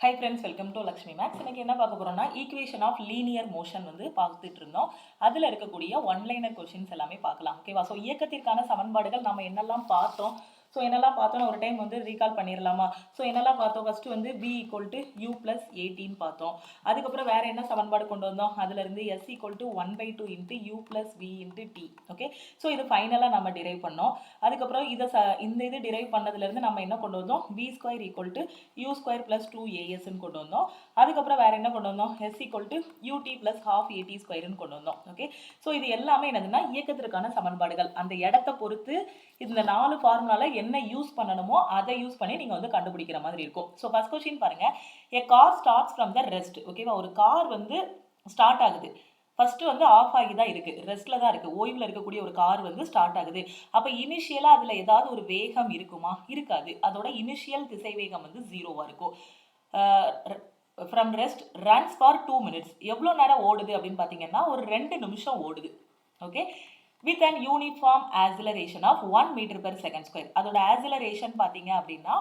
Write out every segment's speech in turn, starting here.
High friends, welcome to Lakshmi Maths. இன்னைக்கு என்ன பார்க்க போறோம்னா ஈக்குவேஷன் ஆஃப் லீனியர் மோஷன் வந்து பார்த்துட்டு இருந்தோம். அதில் இருக்கக்கூடிய ஒன்லைனர் கொஷின்ஸ் எல்லாமே பார்க்கலாம். ஓகேவா? ஸோ இயக்கத்திற்கான சமன்பாடுகள் நம்ம என்னெல்லாம் பார்த்தோம், ஒரு டைம் வந்து ரீகால் பண்ணிடலாமா? ஸோ என்னெல்லாம் பார்த்தோம்? ஃபர்ஸ்ட் வந்து v equal to u plus ஏடின்னு பார்த்தோம். அதுக்கப்புறம் வேற என்ன சமன்பாடு கொண்டு வந்தோம்? அதுல இருந்து s equal to 1/2 into u plus v into t. Okay, so இது ஃபைனலாக நம்ம டிரைவ் பண்ணோம். அதுக்கப்புறம் இந்த இது டிரைவ் பண்ணதுலேருந்து நம்ம என்ன கொண்டு வந்தோம்? v square equal to u square plus 2as கொண்டு வந்தோம். அதுக்கப்புறம் வேற என்ன கொண்டு வந்தோம்? s equal to u t plus half a t ஸ்கொயர்னு கொண்டு வந்தோம். ஓகே, ஸோ இது எல்லாமே என்னதுன்னா இயக்கத்திற்கான சமன்பாடுகள். அந்த இடத்தை பொறுத்து இந்த 4 ஃபார்முலால என்ன யூஸ் பண்ணணுமோ அதை யூஸ் பண்ணி நீங்க வந்து கண்டுபிடிக்கிற மாதிரி இருக்கும். ஸோ ஃபர்ஸ்ட் கொஸ்டின் பாருங்க. a car starts from the rest. ஓகேவா? ஒரு கார் வந்து ஸ்டார்ட் ஆகுது. ஃபர்ஸ்ட் வந்து ஆஃப் ஆகி தான் இருக்கு, ரெஸ்ட்ல தான் இருக்கு, ஓய்வில் இருக்கக்கூடிய ஒரு கார் வந்து ஸ்டார்ட் ஆகுது. அப்போ இனிஷியலா அதுல ஏதாவது ஒரு வேகம் இருக்குமா? இருக்காது. அதோட இனிஷியல் திசை வேகம் வந்து 0வா இருக்கும். From rest runs for 2 minutes. எவ்வளோ நேரம் ஓடுது அப்படின்னு பார்த்தீங்கன்னா ஒரு 2 நிமிஷம் ஓடுது. Okay, with an uniform acceleration of 1 meter per second square. அதோட acceleration பார்த்தீங்க அப்படின்னா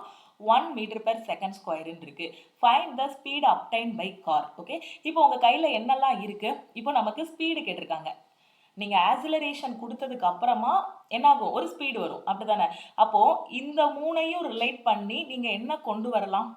1 meter per second square இருக்கு. Find the speed obtained by car. Okay, இப்போ உங்க கையில என்னெல்லாம் இருக்கு? இப்போ நமக்கு ஸ்பீடு கேட்டிருக்காங்க. நீங்க ஆக்சிலரேஷன் கொடுத்ததுக்கு அப்புறமா என்ன ஆகும்? ஒரு ஸ்பீடு வரும், அப்படிதானே? அப்போ இந்த மூணையும் ரிலேட் பண்ணி நீங்க என்ன கொண்டு வரலாம்?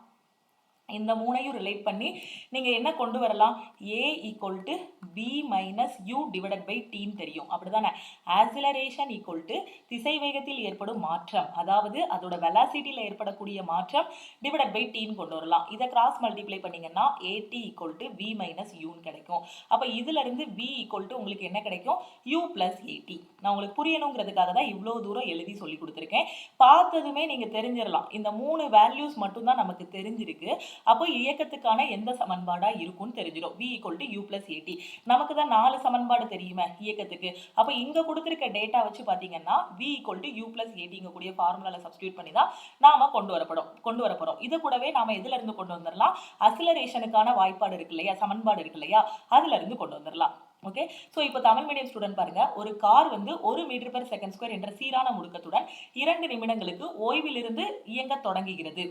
இந்த மூணையும் ரிலேட் பண்ணி நீங்க என்ன கொண்டு வரலாம்? a equal to b minus u divided by டீன்னு தெரியும், அப்படிதானே? ஆக்சிலரேஷன் ஈக்குவல் டு திசை வேகத்தில் ஏற்படும் மாற்றம், அதாவது அதோட வெலாசிட்டியில் ஏற்படக்கூடிய மாற்றம் டிவைடட் பை டீன்னு கொண்டு வரலாம். இதை கிராஸ் மல்டிப்ளை பண்ணீங்கன்னா at equal to b minus யூன்னு கிடைக்கும். அப்போ இதுல இருந்து b ஈக்குவல் டு உங்களுக்கு என்ன கிடைக்கும்? u plus at. நான் உங்களுக்கு புரியணுங்கிறதுக்காக தான் இவ்வளோ தூரம் எழுதி சொல்லி கொடுத்துருக்கேன். பார்த்ததுமே நீங்க தெரிஞ்சிடலாம், இந்த 3 வேல்யூஸ் மட்டும்தான் நமக்கு தெரிஞ்சிருக்கு. அப்போ இயக்கத்துக்கான எந்த சமன்பாடா இருக்கும்னு தெரிஞ்சிடும். v equal to u plus a t. நமக்கு தான் 4 சமன்பாடு தெரியுமே இயக்கத்துக்கு. அப்போ இங்க கொடுத்துருக்க டேட்டா வச்சு பார்த்தீங்கன்னா v equal to u plus ஏடிங்க கூடிய ஃபார்முலால சப்ஸ்டியூட் பண்ணி தான் நாம கொண்டு வர போறோம். இது கூடவே நாம எதுல இருந்து கொண்டு வந்துடலாம்? அக்ஸலரேஷனுக்கான வாய்ப்பாடு இருக்கு இல்லையா, சமன்பாடு இருக்கு இல்லையா, அதுல இருந்து கொண்டு வந்துடலாம். ஓகே, ஸோ இப்போ தமிழ் மீடியம் ஸ்டூடெண்ட் பாருங்க. ஒரு கார் வந்து 1 மீட்டர் பெர் செகண்ட் ஸ்கொயர் என்ற சீரான முடுக்கத்துடன் 2 நிமிடங்களுக்கு ஓய்விலிருந்து இயங்க தொடங்குகிறது.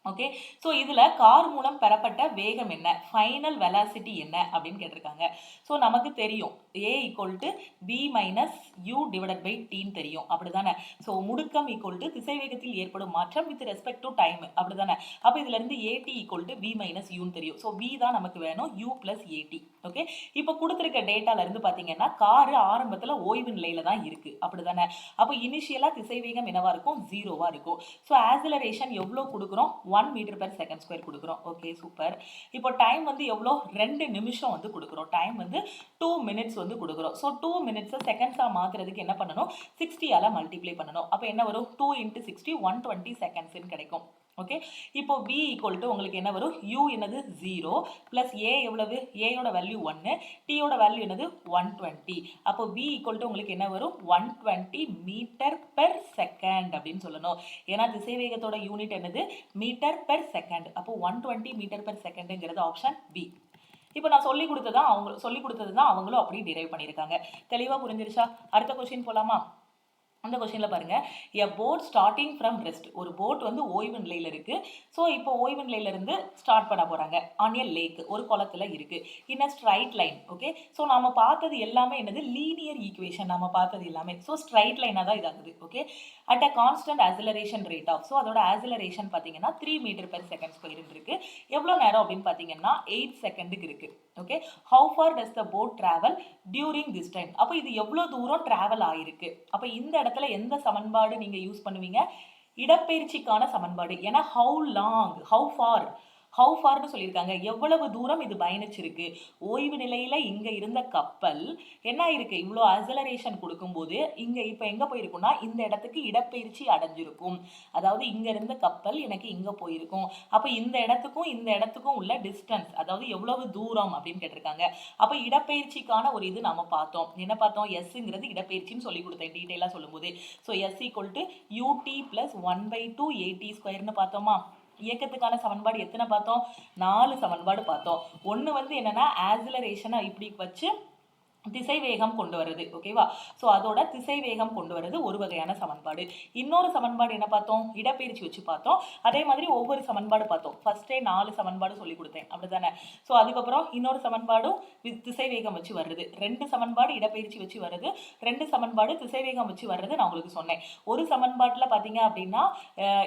ஓகே, ஸோ இதுல கார் மூலம் பெறப்பட்ட வேகம் என்ன, ஃபைனல் வெலாசிட்டி என்ன அப்படின்னு கேட்டிருக்காங்க. ஸோ நமக்கு தெரியும் a equal to b minus u divided by டீன்னு தெரியும், அப்படிதானே? ஸோ முடுக்கம் ஈக்குவல் டு திசை வேகத்தில் ஏற்படும் மாற்றம் வித் ரெஸ்பெக்ட் டு டைம், அப்படிதானே? அப்போ இதுல இருந்து at equal to b minus யூன்னு தெரியும். ஸோ v தான் நமக்கு வேணும், u பிளஸ் at. ஓகே, இப்போ கொடுத்துருக்க டேட்டால இருந்து பாத்தீங்கன்னா காரு ஆரம்பத்துல ஓய்வு நிலையில தான் இருக்கு, அப்படிதானே? அப்போ இனிஷியலா திசை வேகம் என்னவா இருக்கும்? 0வா இருக்கும். ஸோ ஆக்சிலரேஷன் எவ்வளோ கொடுக்குறோம்? 1 மீட்டர் பெர் செகண்ட் ஸ்கொயர் கொடுக்குறோம். Okay, super. இப்போ டைம் வந்து எவ்வளோ? 2 நிமிஷம் வந்து கொடுக்குறோம். டைம் வந்து 2 minutes வந்து கொடுக்குறோம். ஸோ 2 minutes செகண்ட்ஸா மாத்துறதுக்கு என்ன பண்ணணும்? 60ஆல மல்டிப்ளை பண்ணணும். அப்போ என்ன வரும்? 2 into 60 120 செகண்ட்ஸ்ன்னு கிடைக்கும். ஓகே, இப்போ v ஈக்குவல் டு உங்களுக்கு என்ன வரும்? u என்னது 0 பிளஸ் a எவ்வளவு? a யோட வேல்யூ 1, t யோட வேல்யூ என்னது 120. அப்போ v ஈக்குவல் டு உங்களுக்கு என்ன வரும்? 120 மீட்டர் பெர் செகண்ட் அப்படின்னு சொல்லணும். ஏன்னா திசை வேகத்தோட யூனிட் என்னது? Metre per second. அப்போ 120 மீட்டர் பெர் செகண்ட்ங்கிறது ஆப்ஷன் பி. இப்போ நான் சொல்லி கொடுத்தது தான் அவங்களும் அப்படி டிரைவ் பண்ணியிருக்காங்க. தெளிவா புரிஞ்சிருச்சா? அடுத்த கொஸ்டின் போலாமா? அந்த கொஸ்டின்ல பாருங்க, a boat starting from rest. ஒரு போட் வந்து ஓய்வு நிலையில இருக்கு. ஸோ இப்போ ஓய்வு நிலையில இருந்து ஸ்டார்ட் பண்ண போறாங்க. ஆன் a lake, ஒரு குளத்துல இருக்கு. in a straight line. Okay, so நாம பார்த்தது எல்லாமே என்னது? Linear equation. நாம பார்த்தது எல்லாமே ஸோ ஸ்ட்ரைட் லைனா தான் இதாகுது. Okay, at a constant acceleration rate of, so அதோட ஆக்சிலரேஷன் பார்த்தீங்கன்னா 3 மீட்டர் பெர் செகண்ட் ஸ்கொயர் இருக்கு. எவ்வளோ நேரம் அப்படின்னு பார்த்தீங்கன்னா 8 செகண்டுக்கு இருக்கு. Okay, how far does the boat travel during this time? அப்போ இது எவ்வளோ தூரம் டிராவல் ஆயிருக்கு? அப்போ இந்த இடத்துல எந்த சமன்பாடு நீங்க யூஸ் பண்ணுவீங்க? இடப்பெயர்ச்சிக்கான சமன்பாடு. ஏன்னா how long, how far ன்னு சொல்லியிருக்காங்க. எவ்வளவு தூரம் இது பயணிச்சிருக்கு? ஓய்வு நிலையில இங்க இருந்த கப்பல் என்ன இருக்கு? இவ்வளோ ஆக்சிலரேஷன் கொடுக்கும்போது இங்க இப்ப எங்க போயிருக்கும்னா இந்த இடத்துக்கு இடப்பெயர்ச்சி அடைஞ்சிருக்கும். அதாவது இங்க இருந்த கப்பல் எனக்கு இங்க போயிருக்கும். அப்ப இந்த இடத்துக்கும் உள்ள டிஸ்டன்ஸ், அதாவது எவ்வளவு தூரம் அப்படின்னு கேட்டிருக்காங்க. அப்ப இடப்பெயர்ச்சிக்கான ஒரு இது நாம பார்த்தோம். என்ன பார்த்தோம்? எஸ்ங்கிறது இடப்பெயர்ச்சின்னு சொல்லி கொடுத்தேன் டீடைலா சொல்லும்போது. So S equal to u t plus 1/2 a t ஸ்கொயர்னு பார்த்தோமா? இயக்கத்துக்கான சமன்பாடு எத்தனை பார்த்தோம்? 4 சமன்பாடு பார்த்தோம். ஒன்று வந்து என்னன்னா ஆக்சிலரேஷனை இப்படி வச்சு திசைவேகம் கொண்டு வருது. ஓகேவா? ஸோ அதோட திசைவேகம் கொண்டு வருது ஒரு வகையான சமன்பாடு. இன்னொரு சமன்பாடு என்ன பார்த்தோம்? இடப்பெயர்ச்சி வச்சு பார்த்தோம். அதே மாதிரி ஒவ்வொரு சமன்பாடு பார்த்தோம். ஃபர்ஸ்டே 4 சமன்பாடு சொல்லி கொடுத்தேன், அப்படிதானே? ஸோ அதுக்கப்புறம் இன்னொரு சமன்பாடும் திசைவேகம் வச்சு வருது. 2 சமன்பாடு இடப்பெயர்ச்சி வச்சு வருது, 2 சமன்பாடு திசைவேகம் வச்சு வருது. நான் உங்களுக்கு சொன்னேன். ஒரு சமன்பாட்டில் பார்த்தீங்க அப்படின்னா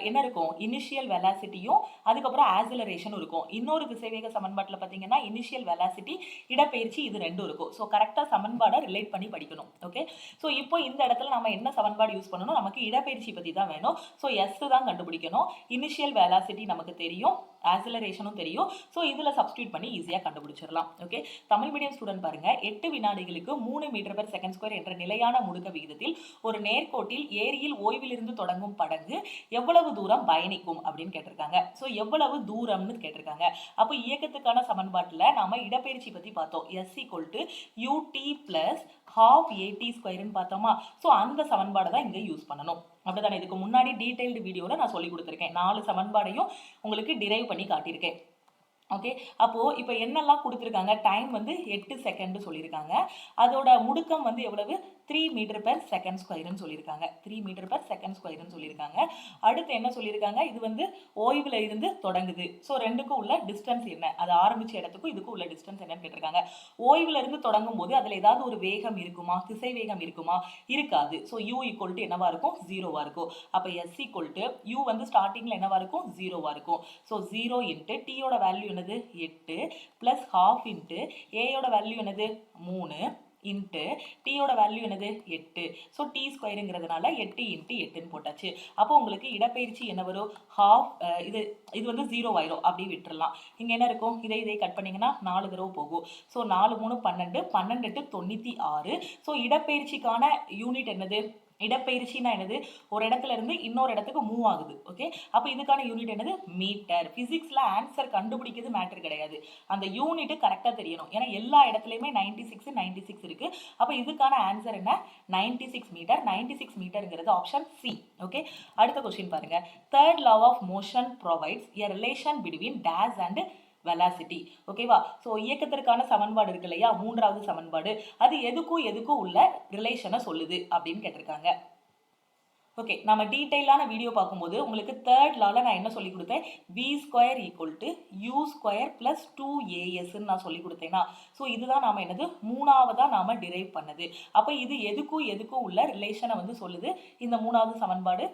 என்ன இருக்கும்? இனிஷியல் வெலாசிட்டியும் அதுக்கப்புறம் ஆக்சிலரேஷனும் இருக்கும். இன்னொரு திசைவேக சமன்பாட்டில் பார்த்தீங்கன்னா இனிஷியல் வெலாசிட்டி, இடப்பெயர்ச்சி, இது ரெண்டும் இருக்கும். ஸோ கரெக்டாக சமன்பாடை ரிலேட் பண்ணி படிக்கணும். ஓகே, ஸோ இப்போ இந்த இடத்துல நம்ம என்ன சமன்பாடு யூஸ் பண்ணணும்? நமக்கு இடப்பெயர்ச்சி பற்றி தான் வேணும். ஸோ எஸ் தான் கண்டுபிடிக்கணும். இனிஷியல் வெலாசிட்டி நமக்கு தெரியும், ஆக்சிலரேஷனும் தெரியும். ஸோ இதில் சப்ஸ்டியூட் பண்ணி ஈஸியாக கண்டுபிடிச்சிடலாம். ஓகே, தமிழ் மீடியம் ஸ்டூடெண்ட் பாருங்க, 8 வினாடிகளுக்கு 3 மீட்டர்/செகண்ட் என்ற நிலையான முடுக்க விகிதத்தில் ஒரு நேர்கோட்டில் ஏரியில் ஓய்விலிருந்து தொடங்கும் படகு எவ்வளவு தூரம் பயணிக்கும் அப்படின்னு கேட்டிருக்காங்க. ஸோ எவ்வளவு தூரம்னு கேட்டிருக்காங்க. அப்போ இயக்கத்துக்கான சமன்பாட்டில் நாம இடப்பெயர்ச்சி பற்றி பார்த்தோம். எஸ் ut + ½ at² பார்த்தோமா? ஸோ அந்த சமன்பாடை தான் இங்கே யூஸ் பண்ணணும். அப்படிதானே? இதுக்கு முன்னாடி டீடைல்டு வீடியோவில் நான் சொல்லி கொடுத்துருக்கேன். 4 சமன்பாடையும் உங்களுக்கு டிரைவ் பண்ணி காட்டியிருக்கேன். ஓகே, அப்போது இப்போ என்னெல்லாம் கொடுத்துருக்காங்க? டைம் வந்து 8 செகண்ட் சொல்லியிருக்காங்க. அதோட முடுக்கம் வந்து எவ்வளவு? 3 மீட்டர்/செகண்ட் சொல்லியிருக்காங்க. 3 மீட்டர்/செகண்ட் சொல்லியிருக்காங்க. அடுத்து என்ன சொல்லியிருக்காங்க? இது வந்து ஓய்வில் இருந்து தொடங்குது. ஸோ ரெண்டுக்கும் உள்ள டிஸ்டன்ஸ் என்ன? அது ஆரம்பிச்ச இடத்துக்கும் இதுக்கும் உள்ள டிஸ்டன்ஸ் என்னன்னு கேட்டிருக்காங்க. ஓய்வில் இருந்து தொடங்கும் போது அதில் ஏதாவது ஒரு வேகம் இருக்குமா? திசை வேகம் இருக்குமா? இருக்காது. ஸோ u = என்னவா இருக்கும்? 0வா இருக்கும். அப்போ s u வந்து ஸ்டார்டிங்கில் என்னவா இருக்கும்? 0வா இருக்கும். ஸோ 0 × t வேல்யூ என்னது? 8 + ½ a வேல்யூ என்னது? 3 இன்ட்டு டீயோட வேல்யூ என்னது? 8. ஸோ t²ங்கிறதுனால 8 × 8ன்னு போட்டாச்சு. அப்போ உங்களுக்கு இடப்பெயர்ச்சி என்ன வரும்? இது வந்து 0 ஆயிரும். அப்படி விட்டுறலாம். இங்கே என்ன இருக்கும்? இதை கட் பண்ணிங்கன்னா 4 தடவை போகும். ஸோ 4 3 12, 12 8 96. ஸோ இடப்பெயர்ச்சிக்கான யூனிட் என்னது? இடப்பெயர்ச்சினா என்னது? ஒரு இடத்துல இருந்து இன்னொரு இடத்துக்கு மூவ் ஆகுது. ஓகே, அப்போ இதுக்கான யூனிட் என்னது? மீட்டர். பிசிக்ஸ்ல ஆன்சர் கண்டுபிடிக்கிறது மேட்டர் கிடையாது, அந்த யூனிட் கரெக்டாக தெரியணும். ஏன்னா எல்லா இடத்துலையுமே 96 இருக்கு. அப்போ இதுக்கான ஆன்சர் என்ன? 96 மீட்டர். 96 மீட்டருங்கிறது ஆப்ஷன் சி. ஓகே, அடுத்த கொஸ்டின் பாருங்க. Third law of motion provides a relation between days and velocity. ஓகேவா? ஸோ இயக்கத்திற்கான சமன்பாடு இருக்கு இல்லையா, 3வது சமன்பாடு, அது எதுக்கும் உள்ள ரிலேஷனை சொல்லுது அப்படின்னு கேட்டிருக்காங்க. ஓகே, நம்ம டீட்டெயிலான வீடியோ பார்க்கும்போது உங்களுக்கு தேர்ட் லால நான் என்ன சொல்லி கொடுத்தேன்? v² = u² + 2as நான் சொல்லி கொடுத்தேன்னா, ஸோ இதுதான் நாம என்னது? 3ஆவதா நாம டிரைவ் பண்ணது. அப்போ இது எதுக்கும் உள்ள ரிலேஷனை வந்து சொல்லுது இந்த 3வது சமன்பாடு.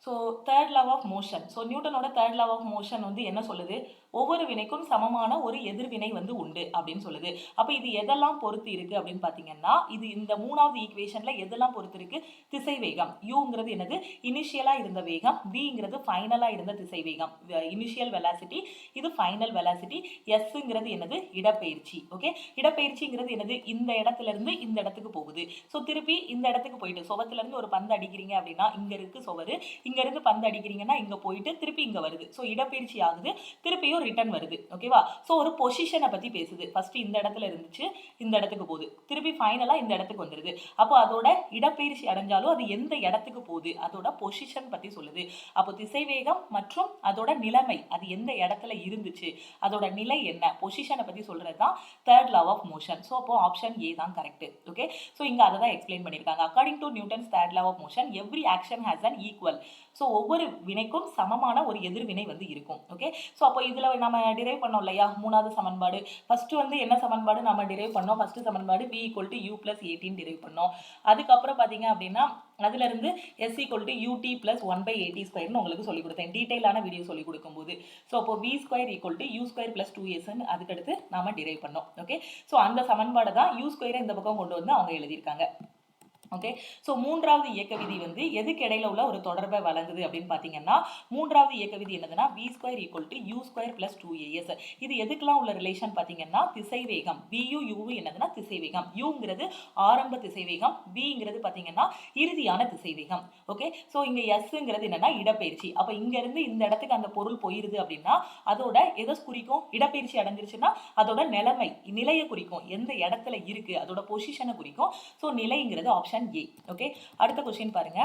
So third law of motion. So நியூட்டனோட தேர்ட் லா ஆஃப் மோஷன் வந்து என்ன சொல்லுது? ஒவ்வொரு வினைக்கும் சமமான ஒரு எதிர்வினை வந்து உண்டு அப்படின்னு சொல்லுது. அப்போ இது எதெல்லாம் பொறுத்து இருக்கு அப்படின்னு பார்த்தீங்கன்னா, இது இந்த 3வது ஈக்குவேஷன்ல எதெல்லாம் பொறுத்து இருக்கு? திசை வேகம். யூங்கிறது என்னது? இனிஷியலா இருந்த வேகம். விங்கிறது ஃபைனலா இருந்த திசை வேகம். இனிஷியல் வெலாசிட்டி, இது ஃபைனல் வெலாசிட்டி. எஸ்ங்கிறது என்னது? இடப்பெயர்ச்சி. ஓகே, இடப்பெயர்ச்சிங்கிறது என்னது? இந்த இடத்துல இருந்து இந்த இடத்துக்கு போகுது. ஸோ திருப்பி இந்த இடத்துக்கு போயிட்டு, சுவத்துல இருந்து ஒரு பந்து அடிக்கிறீங்க அப்படின்னா இங்க இருக்கு சுவரு, இங்க இருந்து பந்து அடிக்கிறீங்கன்னா இங்க போயிட்டு திருப்பி இங்க வருது. ஸோ இடப்பெயர்ச்சி ஆகுது, திருப்பியும் ரிட்டர்ன் வருது. ஓகேவா? ஸோ ஒரு பொசிஷனை பத்தி பேசுது. ஃபர்ஸ்ட் இந்த இடத்துல இருந்துச்சு, இந்த இடத்துக்கு போகுது, திருப்பி ஃபைனலா இந்த இடத்துக்கு வந்துருது. அப்போ அதோட இடப்பெயர்ச்சி அடைஞ்சாலும் அது எந்த இடத்துக்கு போகுது, அதோட பொசிஷன் பத்தி சொல்லுது. அப்போ திசைவேகம் மற்றும் அதோட நிலைமை, அது எந்த இடத்துல இருந்துச்சு, அதோட நிலை என்ன, பொசிஷனை பத்தி சொல்றது தான் third law of motion. So அப்போ ஆப்ஷன் ஏ தான் கரெக்ட். ஓகே, ஸோ இங்க அதை தான் எக்ஸ்பிளைன் பண்ணியிருக்காங்க. According to Newton's third law of motion, every action has an equal. So ஒவ்வொரு வினைக்கும் சமமான ஒரு எதிர்வினை வந்து இருக்கும். ஓகே, ஸோ அப்போ இதுல நம்ம டிரைவ் பண்ணோம் இல்லையா 3வது சமன்பாடு. ஃபர்ஸ்ட் வந்து என்ன சமன்பாடு நம்ம டிரைவ் பண்ணோம்? ஃபர்ஸ்ட் சமன்பாடு v = u + 18 டிரைவ் பண்ணோம். அதுக்கப்புறம் பார்த்தீங்க அப்படின்னா அதுல இருந்து s = ut + 1/80² உங்களுக்கு சொல்லி கொடுத்தேன் டீடைலான வீடியோ சொல்லி கொடுக்கும்போது. ஸோ அப்போ v² = u² + 2s அதுக்கடுத்து நாம டிரைவ் பண்ணோம். ஓகே, ஸோ அந்த சமன்பாடை தான் u² இந்த பக்கம் கொண்டு வந்து அவங்க எழுதியிருக்காங்க. ஓகே, ஸோ 3வது இயக்க விதி வந்து எதுக்கு இடையில உள்ள ஒரு தொடர்பை வழங்குது அப்படின்னு பார்த்தீங்கன்னா, 3வது இயக்க விதி என்னதுன்னா v² = u² + 2as. இது எதுக்கெல்லாம் உள்ள ரிலேஷன் பார்த்தீங்கன்னா, திசைவேகம். vu என்னதுன்னா திசைவேகம், uங்கிறது ஆரம்ப திசைவேகம், vங்கிறது பார்த்தீங்கன்னா இறுதியான திசைவேகம். ஓகே, ஸோ இங்க sங்கிறது என்னன்னா இடப்பெயர்ச்சி. அப்போ இங்க இருந்து இந்த இடத்துக்கு அந்த பொருள் போயிருது அப்படின்னா அதோட எதை குறிக்கும்? இடப்பெயர்ச்சி அடைஞ்சிருச்சுன்னா அதோட நிலையை குறிக்கும், எந்த இடத்துல இருக்கு அதோட பொசிஷனை குறிக்கும். ஸோ நிலைங்கிறது ஆப்ஷன் ஏ. ஓகே, அடுத்த கொஸ்டின் பாருங்க.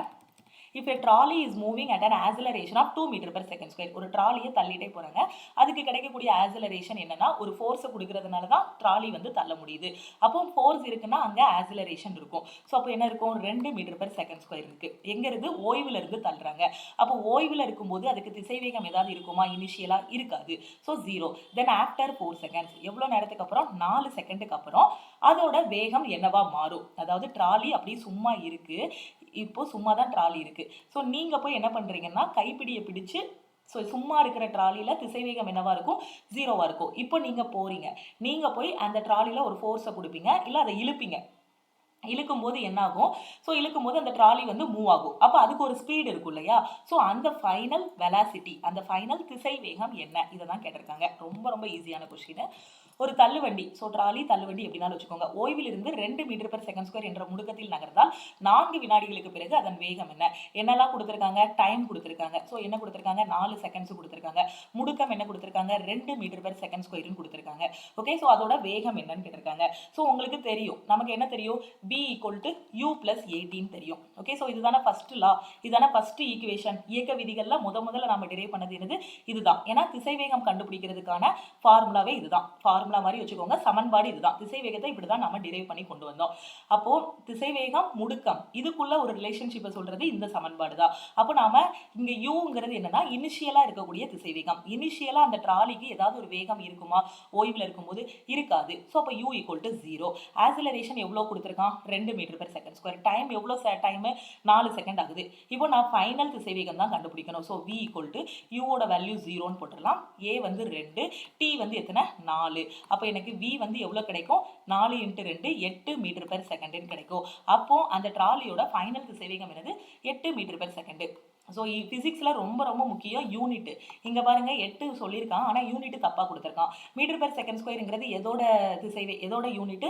If a trolley is moving at an acceleration of 2 meter per second square, ஒரு ட்ராலியை தள்ளிட்டே போறாங்க, அதுக்கு கிடைக்கக்கூடிய ஆக்சிலரேஷன் என்னன்னா ஒரு ஃபோர்ஸை கொடுக்கறதுனால தான் ட்ராலி வந்து தள்ள முடியுது. அப்போ ஃபோர்ஸ் இருக்குன்னா அங்க ஆக்சிலரேஷன் இருக்கும். ஸோ அப்போ என்ன இருக்கும், 2 மீட்டர் per செகண்ட் ஸ்கொயர் இருக்கு. எங்க இருந்து, ஓய்வுல இருந்து தள்ளுறாங்க. அப்போ ஓய்வுல இருக்கும்போது அதுக்கு திசைவேகம் ஏதாவது இருக்குமா, இனிஷியலா இருக்காது. ஸோ 0. தென் ஆஃப்டர் 4 செகண்ட்ஸ், எவ்வளோ நேரத்துக்கு அப்புறம், 4 செகண்டுக்கு அப்புறம் அதோட வேகம் என்னவா மாறும். அதாவது ட்ராலி அப்படி சும்மா இருக்கு, இப்போ சும்மா தான் ட்ராலி இருக்கு. ஸோ நீங்க போய் என்ன பண்றீங்கன்னா கைப்பிடியை பிடிச்சு, ஸோ சும்மா இருக்கிற ட்ராலியில் திசைவேகம் என்னவா இருக்கும், 0வா இருக்கும். இப்போ நீங்க போறீங்க, நீங்க போய் அந்த ட்ராலியில் ஒரு ஃபோர்ஸை கொடுப்பீங்க, இல்லை அதை இழுப்பீங்க. இழுக்கும் போது என்ன ஆகும், ஸோ இழுக்கும் போது அந்த ட்ராலி வந்து மூவ் ஆகும். அப்போ அதுக்கு ஒரு ஸ்பீடு இருக்கும் இல்லையா. ஸோ அந்த ஃபைனல் வெலாசிட்டி, அந்த ஃபைனல் திசை வேகம் என்ன, இதை தான் கேட்டிருக்காங்க. ரொம்ப ரொம்ப ஈஸியான கொஸ்டின். ஒரு தள்ளுவண்டி, ஸோ ட்ராலி தள்ளுவண்டி எப்படினாலும் வச்சுக்கோங்க, ஓய்விலிருந்து 2 மீட்டர் per செகண்ட் ஸ்கொயர் என்ற முடுக்கத்தில் நகர்ந்தால் 4 வினாடிகளுக்கு பிறகு அதன் வேகம் என்ன. என்னெல்லாம் கொடுத்துருக்காங்க, டைம் கொடுத்துருக்காங்க. ஸோ என்ன கொடுத்துருக்காங்க, 4 செகண்ட்ஸ் கொடுத்துருக்காங்க. முடுக்கம் என்ன கொடுத்துருக்காங்க, 2 மீட்டர் per செகண்ட் ஸ்கொயர்னு கொடுத்துருக்காங்க. ஓகே, ஸோ அதோட வேகம் என்னன்னு கேட்டிருக்காங்க. ஸோ உங்களுக்கு தெரியும், நமக்கு என்ன தெரியும், b = u + 18 தெரியும். ஓகே, ஸோ இதுதானே ஃபர்ஸ்ட் லா, இதுதானே ஃபர்ஸ்ட் ஈக்குவேஷன். இயக்க விதிகளில் முதல்ல நம்ம டிரைவ் பண்ணது என்னது, இதுதான். ஏன்னா திசைவேகம் கண்டுபிடிக்கிறதுக்கான ஃபார்முலாவே இதுதான். ஃபார்முலா மாதிரி வச்சுக்கோங்க, சமன்பாடு இதுதான். திசைவேகத்தை இப்படிதான் நம்ம டிரைவ் பண்ணி கொண்டு வந்தோம். அப்போ திசைவேகம், முடுக்கம், இதுக்குள்ள ஒரு ரிலேஷன்ஷிப்பை சொல்றது இந்த சமன்பாடு தான். அப்போ நாம இங்க யூங்கிறது என்னன்னா இனிஷியலா இருக்கக்கூடிய திசைவேகம். இனிஷியலா அந்த ட்ராலிக்கு ஏதாவது ஒரு வேகம் இருக்குமா, ஓய்வுல இருக்கும்போது இருக்காது. ஸோ அப்போ u = 0. ஆக்சிலரேஷன் எவ்வளோ கொடுத்துருக்கான், 2 metre per second square. Time எவ்வளோ, டைம் 4 செகண்ட் ஆகுது. இப்போ நான் ஃபைனல் திசைவேகம் தான் கண்டுபிடிக்கணும். ஸோ v = u ஓட வேல்யூ 0ன்னு போட்டுடலாம். a வந்து 2, t வந்து எத்தனை, 4. அப்போ எனக்கு v வந்து எவ்வளோ கிடைக்கும், 4 × 2 8 மீட்டர் per செகண்ட்னு கிடைக்கும். அப்போ அந்த ட்ராலியோட ஃபைனல் திசைவேகம் என்னது, 8 மீட்டர் per செகண்ட். ஸோ ஃபிசிக்ஸில் ரொம்ப ரொம்ப முக்கியம் யூனிட். இங்கே பாருங்க 8 சொல்லியிருக்கான், ஆனால் யூனிட் தப்பாக கொடுத்துருக்கான். மீட்டர் per செகண்ட் ஸ்கொயருங்கிறது எதோட எதோட யூனிட்,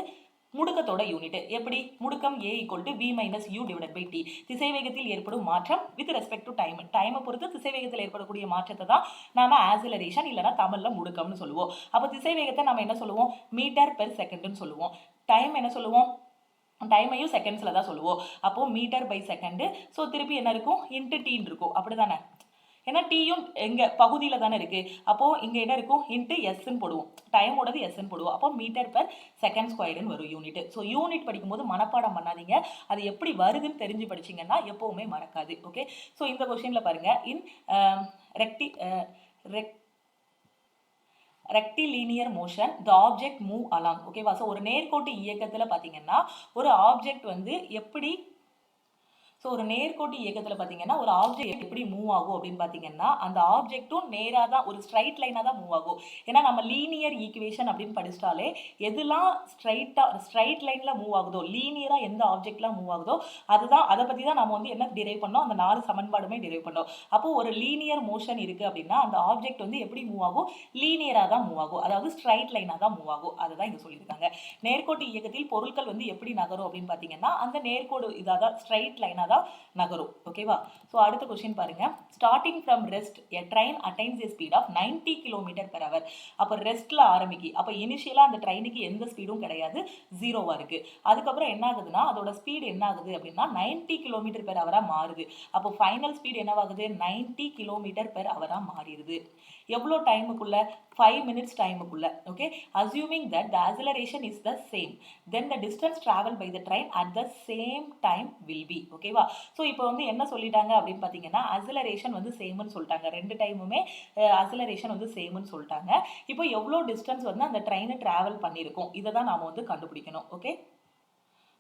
முடுக்கத்தோட யூனிட். எப்படி, முடுக்கம் a = v - u / t. திசைவேகத்தில் ஏற்படும் மாற்றம் வித் ரெஸ்பெக்ட் டு டைம். டைமை பொறுத்து திசைவேகத்தில் ஏற்படக்கூடிய மாற்றத்தை தான் நாம ஆக்சிலரேஷன் இல்லைனா தமிழ்ல முடுக்கம்னு சொல்லுவோம். அப்போ திசைவேகத்தை நம்ம என்ன சொல்லுவோம், மீட்டர் per செகண்ட்னு சொல்லுவோம். டைம் என்ன சொல்லுவோம், டைமையும் செகண்ட்ஸில் தான் சொல்லுவோம். அப்போ மீட்டர் பை செகண்டு. ஸோ திருப்பி என்ன இருக்கும், × t இருக்கும். அப்படி தானே, ஏன்னா டீயும் எங்க பகுதியில் தானே இருக்கு. அப்போ இங்க என்ன இருக்கும், × s போடுவோம், டைமோடது s போடுவோம். அப்போ மீட்டர் per செகண்ட் ஸ்கொயர்னு வரும் யூனிட். ஸோ யூனிட் படிக்கும்போது மனப்பாடம் பண்ணாதீங்க, அது எப்படி வருதுன்னு தெரிஞ்சு படிச்சிங்கன்னா எப்பவுமே மறக்காது. ஓகே, ஸோ இந்த கொஸ்டின்ல பாருங்க, in rectilinear motion the object move along. ஓகேவா, ஸோ ஒரு நேர்கோட்டு இயக்கத்தில் பார்த்தீங்கன்னா ஒரு ஆப்ஜெக்ட் வந்து எப்படி, ஸோ ஒரு நேர்கோட்டு இயக்கத்தில் பார்த்தீங்கன்னா ஒரு ஆப்ஜெக்ட் எப்படி மூவ் ஆகும் அப்படின்னு பார்த்தீங்கன்னா அந்த ஆப்ஜெக்ட்டும் நேராக தான், ஒரு ஸ்ட்ரைட் லைனாக தான் மூவ் ஆகும். ஏன்னா நம்ம லீனியர் ஈக்குவேஷன் அப்படின்னு படிச்சிட்டாலே எதுலாம் ஸ்ட்ரைட் லைனில் மூவ் ஆகுதோ, லீனியராக எந்த ஆப்ஜெக்ட்லாம் மூவ் ஆகுதோ அதுதான், அதை பற்றி தான் நம்ம வந்து என்ன டிரைவ் பண்ணோம், அந்த 4 சமன்பாடுமே டிரைவ் பண்ணோம். அப்போ ஒரு லீனியர் மோஷன் இருக்குது அப்படின்னா அந்த ஆப்ஜெக்ட் வந்து எப்படி மூவ் ஆகும், லீனியராக தான் மூவ் ஆகும், அதாவது ஸ்ட்ரைட் லைனாக தான் மூவ் ஆகும். அதை தான் இங்கே சொல்லியிருக்காங்க. நேர்கோட்டு இயக்கத்தில் பொருட்கள் வந்து எப்படி நகரும் அப்படின்னு பார்த்தீங்கன்னா அந்த நேர்கோடு இதாக தான், ஸ்ட்ரைட் லைனாக தான் நகரும். ஓகேவா, ஸோ அடுத்த கொஸ்டின் பாருங்க. Starting from rest a train attains a speed of 90 km/h. அப்போ ரெஸ்ட்ல ஆரம்பிக்கி, அப்போ இனிஷியலா அந்த ட்ரெயினுக்கு எந்த ஸ்பீடும் கிடையாது, 0வா இருக்கு. அதுக்கப்புறம் என்ன ஆகுதுன்னா அதோட ஸ்பீடு என்ன ஆகுது அப்படின்னா 90 km/h மாறுது. அப்போ ஃபைனல் ஸ்பீடு என்னவாகுது, 90 km/h மாறிடுது. எவ்வளோ டைமுக்குள்ள, 5 minutes டைமுக்குள்ள. Okay, assuming that the acceleration is the same, then the distance travel by the train at the same time will be. ஓகேவா, ஸோ இப்போ வந்து என்ன சொல்லிட்டாங்க அப்படின்னு பார்த்தீங்கன்னா ஆக்சிலரேஷன் வந்து சேம்னு சொல்லிட்டாங்க. 2 டைமுமே ஆக்சிலரேஷன் வந்து சேம்னு சொல்லிட்டாங்க. இப்போ எவ்வளோ டிஸ்டன்ஸ் வந்து அந்த ட்ரெயினை டிராவல் பண்ணியிருக்கோம், இதை தான் நாம வந்து கண்டுபிடிக்கணும். ஓகே,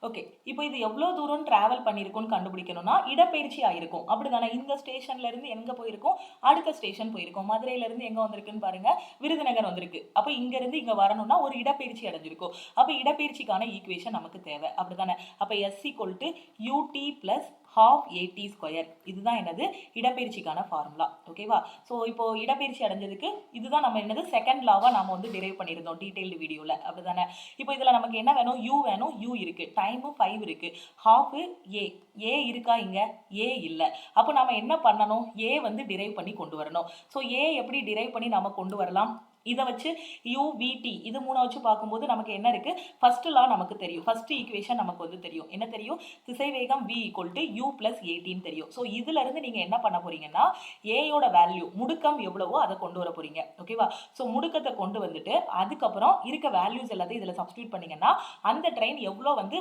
ஓகே, இப்போ இது எவ்வளோ தூரம் டிராவல் பண்ணியிருக்கும்னு கண்டுபிடிக்கணும்னா இடப்பெயர்ச்சி ஆயிருக்கும். அப்படிதானே, இந்த ஸ்டேஷன்ல இருந்து எங்க போயிருக்கோம், அடுத்த ஸ்டேஷன் போயிருக்கோம். மதுரையில இருந்து எங்க வந்திருக்குன்னு பாருங்க, விருதுநகர் வந்திருக்கு. அப்போ இங்க இருந்து இங்க வரணும்னா ஒரு இடப்பெயர்ச்சி அடைஞ்சிருக்கும். அப்போ இடப்பெயர்ச்சிக்கான ஈக்குவேஷன் நமக்கு தேவை. அப்படிதானே, அப்போ s = ut + ½ at². இதுதான் என்னது, இடப்பெயர்ச்சிக்கான ஃபார்முலா. ஓகேவா, ஸோ இப்போ இடப்பெயர்ச்சி அடைஞ்சதுக்கு இதுதான் நம்ம என்னது செகண்ட் லாவா நாம வந்து டிரைவ் பண்ணியிருந்தோம் டீடைல்டு வீடியோல. அப்படிதானே, இப்போ இதுல நமக்கு என்ன வேணும், u வேணும், u இருக்கு, டைமும் 5 இருக்கு, ½ a இருக்கா, இங்க a இல்ல. அப்போ நாம என்ன பண்ணணும், a வந்து டிரைவ் பண்ணி கொண்டு வரணும். ஸோ a எப்படி டிரைவ் பண்ணி நாம கொண்டு வரலாம், இதை வச்சு யூவிடி இது மூணை வச்சு பார்க்கும்போது நமக்கு என்ன இருக்கு, ஃபர்ஸ்ட் லா நமக்கு தெரியும், ஃபர்ஸ்ட் ஈக்குவேஷன் நமக்கு வந்து தெரியும். என்ன தெரியும், திசைவேகம் v = u + 18 தெரியும். ஸோ இதுல இருந்து நீங்க என்ன பண்ண போறீங்கன்னா ஏயோட வேல்யூ முடுக்கம் எவ்வளவோ அதை கொண்டு வர போறீங்க. ஓகேவா? ஸோ முடுக்கத்தை கொண்டு வந்துட்டு அதுக்கப்புறம் இருக்க வேல்யூஸ் எல்லாத்தையும் இதுல சப்ஸ்டியூட் பண்ணீங்கன்னா அந்த ட்ரெயின் எவ்வளோ வந்து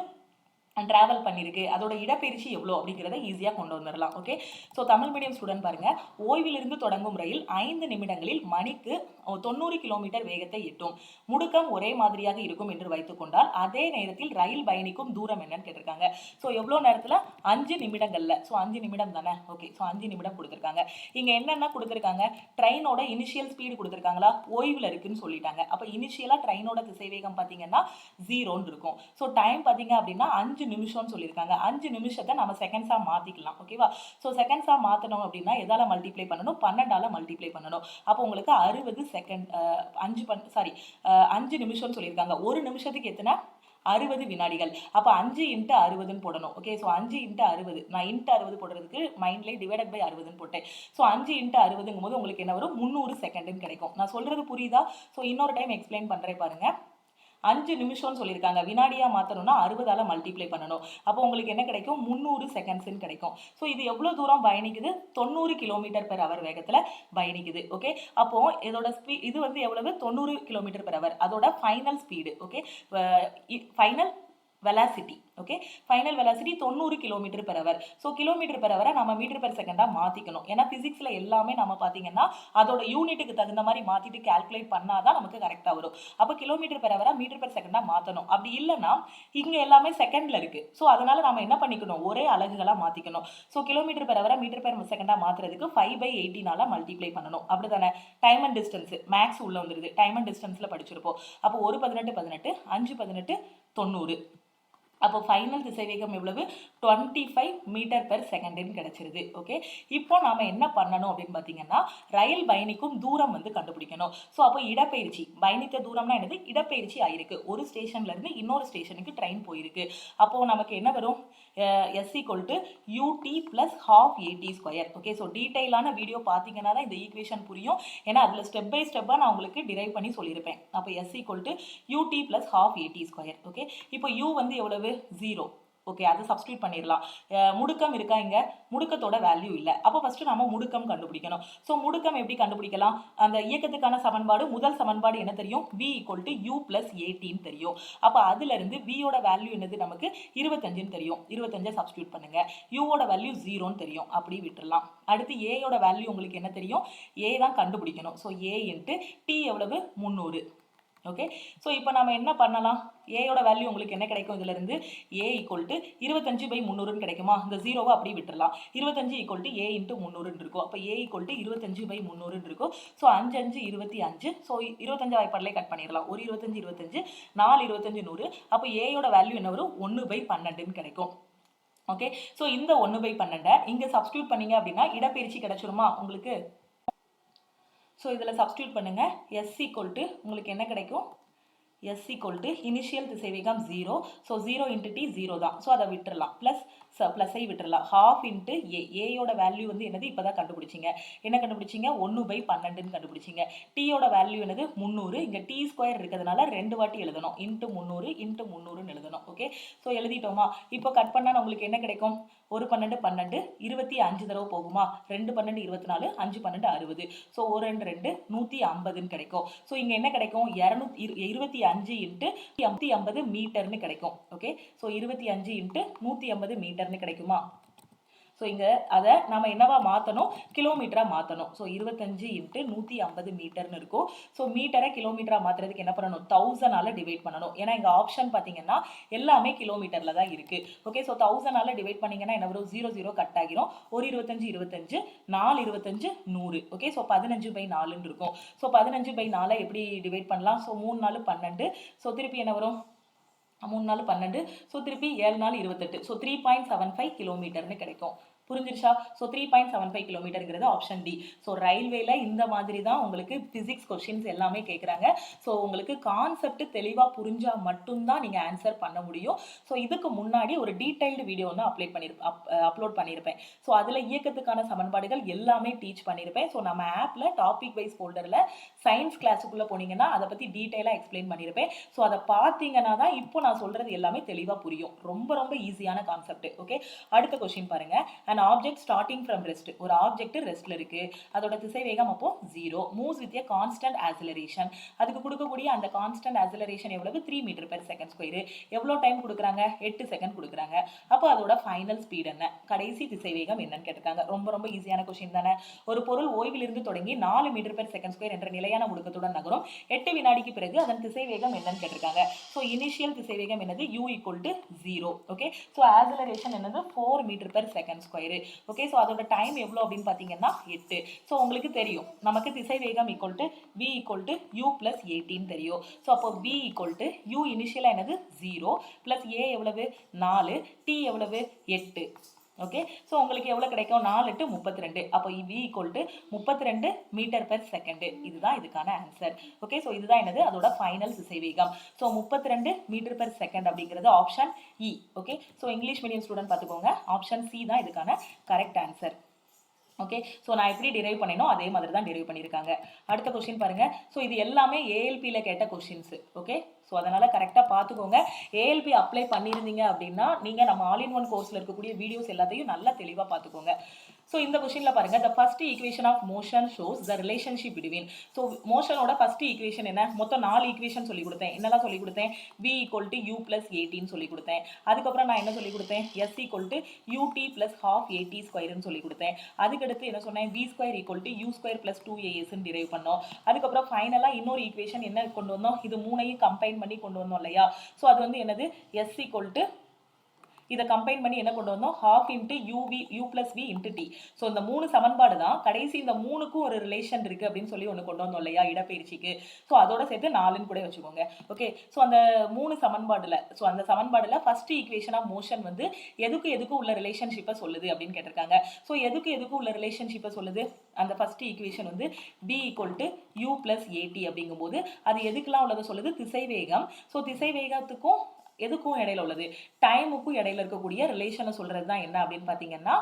ட்ராவல் பண்ணியிருக்கு, அதோட இடப்பெயர்ச்சி எவ்வளோ அப்படிங்கிறத ஈஸியாக கொண்டு வந்துடலாம். Okay, so Tamil medium student பாருங்க, ஓய்விலிருந்து தொடங்கும் ரயில் 5 நிமிடங்களில் மணிக்கு 90 கிலோமீட்டர் வேகத்தை எட்டும். முடுக்கம் ஒரே மாதிரியாக இருக்கும் என்று வைத்துக்கொண்டால் அதே நேரத்தில் ரயில் பயணிக்கும் தூரம் என்னன்னு கேட்டிருக்காங்க. ஸோ எவ்வளோ நேரத்தில், 5 நிமிடங்கள்ல. ஸோ 5 நிமிடம் தானே. ஓகே, ஸோ 5 நிமிடம் கொடுத்துருக்காங்க. இங்கே என்னென்ன கொடுத்துருக்காங்க, ட்ரெயினோட இனிஷியல் ஸ்பீடு கொடுத்துருக்காங்களா, ஓய்வில் இருக்குன்னு சொல்லிட்டாங்க. அப்போ இனிஷியலாக ட்ரெயினோட திசைவேகம் பார்த்தீங்கன்னா 0ன்னு இருக்கும். ஸோ டைம் பார்த்தீங்க அப்படின்னா 5 நிமிஷம்னு சொல்லியிருக்காங்க. 5 நிமிஷத்தை நம்ம செகண்ட்ஸாக மாற்றிக்கலாம். ஓகேவா? ஸோ செகண்ட்ஸாக மாற்றணும் அப்படின்னா எதால மல்டிப்ளை பண்ணணும், 12ஆல் மல்டிப்ளை பண்ணணும். அப்போ உங்களுக்கு 60 செகண்ட் 5 நிமிஷம்னு சொல்லியிருக்காங்க. ஒரு நிமிஷத்துக்கு எத்தனை, 60 வினாடிகள். அப்போ 5 × 60ன்னு போடணும். ஓகே, ஸோ 5 × 60, நான் × 60 போடுறதுக்கு மைண்ட்லேயே டிவைடட் பை 60ன்னு போட்டேன். ஸோ 5 × 60ங்கும் போது உங்களுக்கு என்ன வரும், 300 செகண்டுன்னு கிடைக்கும். நான் சொல்றது புரியுதா? ஸோ இன்னொரு டைம் எக்ஸ்பிளைன் பண்ணுறேன் பாருங்க. 5 நிமிஷம்னு சொல்லியிருக்காங்க, வினாடியாக மாற்றணும்னா 60ஆல் மல்டிப்ளை பண்ணணும். அப்போ உங்களுக்கு என்ன கிடைக்கும், 300 செகண்ட்ஸ்ன்னு கிடைக்கும். ஸோ இது எவ்வளோ தூரம் பயணிக்குது, 90 km/h வேகத்தில் பயணிக்குது. ஓகே, அப்போ இதோட இது வந்து எவ்வளவு, 90 km/h, அதோட final speed. Okay, final velocity. Okay, final velocity 90 km/h. So km/h நம்ம m/s மாற்றிக்கணும். ஏன்னா ஃபிசிக்ஸில் எல்லாமே நம்ம பார்த்தீங்கன்னா அதோட யூனிட்டுக்கு தகுந்த மாதிரி மாற்றிட்டு கால்குலேட் பண்ணாதான் நமக்கு கரெக்டாக வரும். அப்போ km/h m/s மாற்றணும். அப்படி இல்லைன்னா இங்கே எல்லாமே செகண்டில் இருக்குது. ஸோ அதனால் நம்ம என்ன பண்ணிக்கணும், ஒரே அலகுகளாக மாற்றிக்கணும். ஸோ km/h m/s மாற்றுறதுக்கு 5/18ஆல் மல்டிப்ளை பண்ணணும். அப்படி தானே. டைம் அண்ட் டிஸ்டன்ஸ் மேக்ஸ் உள்ள வந்துடுது. டைம் அண்ட் டிஸ்டன்ஸில் படிச்சிருப்போம். அப்போ 1 18 18, 5 18 90. அப்போ ஃபைனல் திசைவேகம் எவ்வளவு, 25 m/s கிடைச்சிருது. ஓகே, இப்போ நாம என்ன பண்ணணும் அப்படின்னு பார்த்தீங்கன்னா ரயில் பயணிக்கும் தூரம் வந்து கண்டுபிடிக்கணும். ஸோ அப்போ இடப்பெயர்ச்சி, பயணித்த தூரம்னா என்னது, இடப்பெயர்ச்சி ஆயிருக்கு. ஒரு ஸ்டேஷன்ல இருந்து இன்னொரு ஸ்டேஷனுக்கு ட்ரெயின் போயிருக்கு. அப்போ நமக்கு என்ன வரும், S = ut + ½ at². Okay, so டீட்டெயிலான வீடியோ பார்த்தீங்கன்னா தான் இந்த ஈக்குவேஷன் புரியும். ஏன்னா அதில் ஸ்டெப் பை ஸ்டெப்பாக நான் உங்களுக்கு டிரைவ் பண்ணி சொல்லியிருப்பேன். அப்போ S = ut + ½ at². ஓகே, இப்போ u வந்து எவ்வளவு, 0. ஓகே, அதை சப்ஸ்டியூட் பண்ணிடலாம். முடுக்கம் இருக்கா, இங்கே முடுக்கத்தோட வேல்யூ இல்லை. அப்போ ஃபர்ஸ்ட் நம்ம முடுக்கம் கண்டுபிடிக்கணும். ஸோ முடுக்கம் எப்படி கண்டுபிடிக்கலாம், அந்த இயக்கத்துக்கான சமன்பாடு, முதல் சமன்பாடு என்ன தெரியும், v = u + 18 தெரியும். அப்போ அதுல இருந்து v யோட வேல்யூ என்னது, நமக்கு 25ன்னு தெரியும். 25 சப்ஸ்டியூட் பண்ணுங்க. u வோட வேல்யூ 0ன்னு தெரியும், அப்படி விட்டுறலாம். அடுத்து a யோட வேல்யூ உங்களுக்கு என்ன தெரியும், a தான் கண்டுபிடிக்கணும். ஸோ a × t எவ்வளவு, 300. ஓகே, ஸோ இப்போ நம்ம என்ன பண்ணலாம், ஏயோட வேல்யூ உங்களுக்கு என்ன கிடைக்கும், இதுல இருந்து a = 25/300 கிடைக்குமா, இந்த 0வை அப்படி விட்டுறலாம். 25 = a × 300 இருக்கும். அப்போ a = 25/300 இருக்கும். ஸோ 5 5 25. ஸோ 25 வாய்ப்பாடிலே கட் பண்ணிடலாம். ஒரு 25 25, 4 25 100. அப்போ ஏயோட வேல்யூ என்ன வரும், 1/12ன்னு கிடைக்கும். ஓகே, ஸோ இந்த 1/12 இங்கே சப்ஸ்டியூட் பண்ணீங்க அப்படின்னா இடப்பெயர்ச்சி கிடைச்சிருமா உங்களுக்கு. ஸோ இதில் சப்ஸ்டியூட் பண்ணுங்க. S = உங்களுக்கு என்ன கிடைக்கும், S = இனிஷியல் திசைவேகம் 0. ஸோ 0 × t 0 தான். ஸோ அதை விட்டுறலாம். ப்ளஸ்ஸை விட்டுறலாம். ½ × a. ஏயோட வேல்யூ வந்து என்னது, இப்போ தான் கண்டுபிடிச்சிங்க. என்ன கண்டுபிடிச்சிங்க, 1/12ன்னு கண்டுபிடிச்சிங்க. டீயோட வேல்யூ என்னது, 300. இங்கே t² இருக்கிறதுனால 2 வாட்டி எழுதணும். × 300 × 300ன்னு எழுதணும். ஓகே, ஸோ எழுதிட்டோமா. இப்போ கட் பண்ணால் உங்களுக்கு என்ன கிடைக்கும், 1 12 12, 25 தடவை போகுமா, 2 12 24, 5 12 60. ஸோ 1 2 2 150ன்னு கிடைக்கும். ஸோ இங்கே என்ன கிடைக்கும், 25 × 150 மீட்டர்னு கிடைக்கும். ஓகே, ஸோ 25 × 150 மீட்டர்னு கிடைக்குமா. ஸோ இங்கே அதை நம்ம என்னவா மாற்றணும், கிலோமீட்டராக மாற்றணும். ஸோ 25 × 150 மீட்டர்னு இருக்கும். ஸோ மீட்டரை கிலோமீட்டராக மாற்றுறதுக்கு என்ன பண்ணணும், 1000ஆல் டிவைட் பண்ணணும். ஏன்னா இங்கே ஆப்ஷன் பார்த்தீங்கன்னா எல்லாமே கிலோமீட்டரில் தான் இருக்குது. ஓகே, ஸோ 1000ஆல் டிவைட் பண்ணிங்கன்னா என்ன வரும், 0 0 கட் ஆகிரும். ஒரு 25 25, 4 25 100. ஓகே, ஸோ 15/4ன்னு இருக்கும். ஸோ 15/4 எப்படி டிவைட் பண்ணலாம், ஸோ 3 4 12. ஸோ திருப்பி என்ன வரும், 3 4 12. ஸோ திருப்பி 7 4 28. ஸோ 3.75 கிலோமீட்டர்னு கிடைக்கும். புரிஞ்சிருச்சா? ஸோ 3.75 கிலோமீட்டருங்கிறது ஆப்ஷன் டி. ஸோ ரயில்வேல இந்த மாதிரி தான் உங்களுக்கு பிசிக்ஸ் கொஸ்டின்ஸ் எல்லாமே கேட்குறாங்க. ஸோ உங்களுக்கு கான்செப்ட் தெளிவாக புரிஞ்சால் மட்டும்தான் நீங்கள் ஆன்சர் பண்ண முடியும். ஸோ இதுக்கு முன்னாடி ஒரு டீடைல்டு வீடியோ ஒன்று அப்லோட் பண்ணியிருப்பேன். ஸோ அதில் இயக்கத்துக்கான சமன்பாடுகள் எல்லாமே டீச் பண்ணியிருப்பேன். ஸோ நம்ம ஆப்பில் டாபிக் வைஸ் ஃபோல்டரில் சயின்ஸ் கிளாஸுக்குள்ளே போனீங்கன்னா அதை பற்றி டீட்டெயிலாக எக்ஸ்பிளைன் பண்ணியிருப்பேன். ஸோ அதை பார்த்தீங்கன்னா தான் இப்போ நான் சொல்கிறது எல்லாமே தெளிவாக புரியும். ரொம்ப ரொம்ப ஈஸியான கான்செப்ட். ஓகே, அடுத்த கொஸ்டின் பாருங்க. an object starting from rest. ஒரு ஆப்ஜெக்ட் ரெஸ்ட்ல இருக்கு, அதோட திசை வேகம் அப்போ 0, moves with a constant acceleration. அதுக்கு கொடுக்கக்கூடிய அந்த கான்ஸ்டன்ட் ஆக்சிலரேஷன் எவ்வளவு? 3 மீட்டர் பெர் செகண்ட் ஸ்கொயர். எவ்வளோ டைம் கொடுக்குறாங்க? 8 செகண்ட் கொடுக்குறாங்க. அப்போ அதோட ஃபைனல் ஸ்பீட் என்ன? கடைசி திசை வேகம் என்னன்னு கேட்டிருக்காங்க. ரொம்ப ரொம்ப ஈஸியான கொஸ்டின் தானே. ஒரு பொருள் ஓய்விலிருந்து தொடங்கி 4 மீட்டர் பெர் செகண்ட் ஸ்கொயர் என்ற நிலையான முடுக்கத்துடன் நகரும். 8 வினாடிக்கு பிறகு அதன் திசை வேகம் என்னன்னு கேட்டிருக்காங்க. ஸோ இனிஷியல் திசை வேகம் என்னது? u = 0. ஓகே, ஸோ ஆக்சிலரேஷன் என்னது? 4 metre per second square. Okay, so அதோட டைம் எவ்வளோ அப்படின்னு பார்த்தீங்கன்னா 8. ஸோ உங்களுக்கு தெரியும் நமக்கு திசை வேகம் v = u + 18 தெரியும். ஸோ அப்போ v = u இனிஷியலாக என்னது? 0 + a எவ்வளவு? 4, t எவ்வளவு? 8. ஓகே, ஸோ உங்களுக்கு எவ்வளோ கிடைக்கும்? 4 × 8 = 32. அப்போ v = 32 மீட்டர் பெர் செகண்ட். இதுதான் இதுக்கான ஆன்சர். ஓகே, ஸோ இதுதான் என்னது? அதோட ஃபைனல் திசை வேகம். ஸோ 32 மீட்டர் பெர் செகண்ட் அப்படிங்கிறது ஆப்ஷன் இ. Okay, so English medium student பார்த்துக்கோங்க, ஆப்ஷன் சி தான் இதுக்கான கரெக்ட் ஆன்சர். ஓகே, ஸோ நான் எப்படி டிரைவ் பண்ணினோ அதே மாதிரி தான் டிரைவ் பண்ணியிருக்காங்க. அடுத்த கொஸ்டின் பாருங்க. ஸோ இது எல்லாமே ஏஎல்பியில் கேட்ட கொஸ்டின்ஸ். ஓகே, ஸோ அதனால் கரெக்டாக பார்த்துக்கோங்க. ஏஎல்பி அப்ளை பண்ணியிருந்தீங்க அப்படின்னா நீங்கள் நம்ம ஆல் இன் ஒன் கோர்ஸில் இருக்கக்கூடிய வீடியோஸ் எல்லாத்தையும் நல்லா தெளிவாக பார்த்துக்கோங்க. ஸோ இந்த கொஸ்டினில் பாருங்கள், the first equation of motion shows the relationship between. So மோஷனோட ஃபர்ஸ்ட் ஈக்குவேஷன் என்ன? மொத்தம் 4 ஈக்குவேஷன் சொல்லி கொடுத்தேன். என்னெல்லாம் சொல்லி கொடுத்தேன்? v = u + 18 சொல்லி கொடுத்தேன். அதுக்கப்புறம் நான் என்ன சொல்லி கொடுத்தேன்? s = ut + half at² சொல்லி கொடுத்தேன். அதுக்கடுத்து என்ன சொன்னேன்? v² = u² + 2as டிரைவ் பண்ணோம். அதுக்கப்புறம் ஃபைனலாக இன்னொரு ஈக்குவேஷன் என்ன கொண்டு வந்தோம்? இது மூணையும் கம்பைன் பண்ணி கொண்டு வந்தோம் இல்லையா? ஸோ அது வந்து என்னது? s = இதை கம்பைன் பண்ணி என்ன கொண்டு வந்தோம்? ½ u + v × t. ஸோ இந்த 3 சமன்பாடு தான். கடைசி இந்த 3க்கும் ஒரு ரிலேஷன் இருக்கு அப்படின்னு சொல்லி ஒன்று கொண்டு வந்தோம் இல்லையா இடப்பெயர்ச்சிக்கு? ஸோ அதோட சேர்த்து 4ன்னு கூட வச்சுக்கோங்க. ஓகே, ஸோ அந்த 3 சமன்பாடுல ஃபர்ஸ்ட் ஈக்குவேஷன் ஆஃப் மோஷன் வந்து எதுக்கு உள்ள ரிலேஷன்ஷிப்பை சொல்லுது அப்படின்னு கேட்டிருக்காங்க. ஸோ எதுக்கு உள்ள ரிலேஷன்ஷிப்பை சொல்லுது? அந்த ஃபர்ஸ்ட் ஈக்குவேஷன் வந்து v = u + at அப்படிங்கும்போது அது எதுக்கெல்லாம் உள்ளதை சொல்லுது? திசை வேகம். ஸோ திசை வேகத்துக்கும் எதுக்கும் இடையில உள்ளது? டைமுக்கும் இடையில இருக்கக்கூடிய ரிலேஷனை சொல்றது தான் என்ன அப்படின்னு பார்த்தீங்கன்னா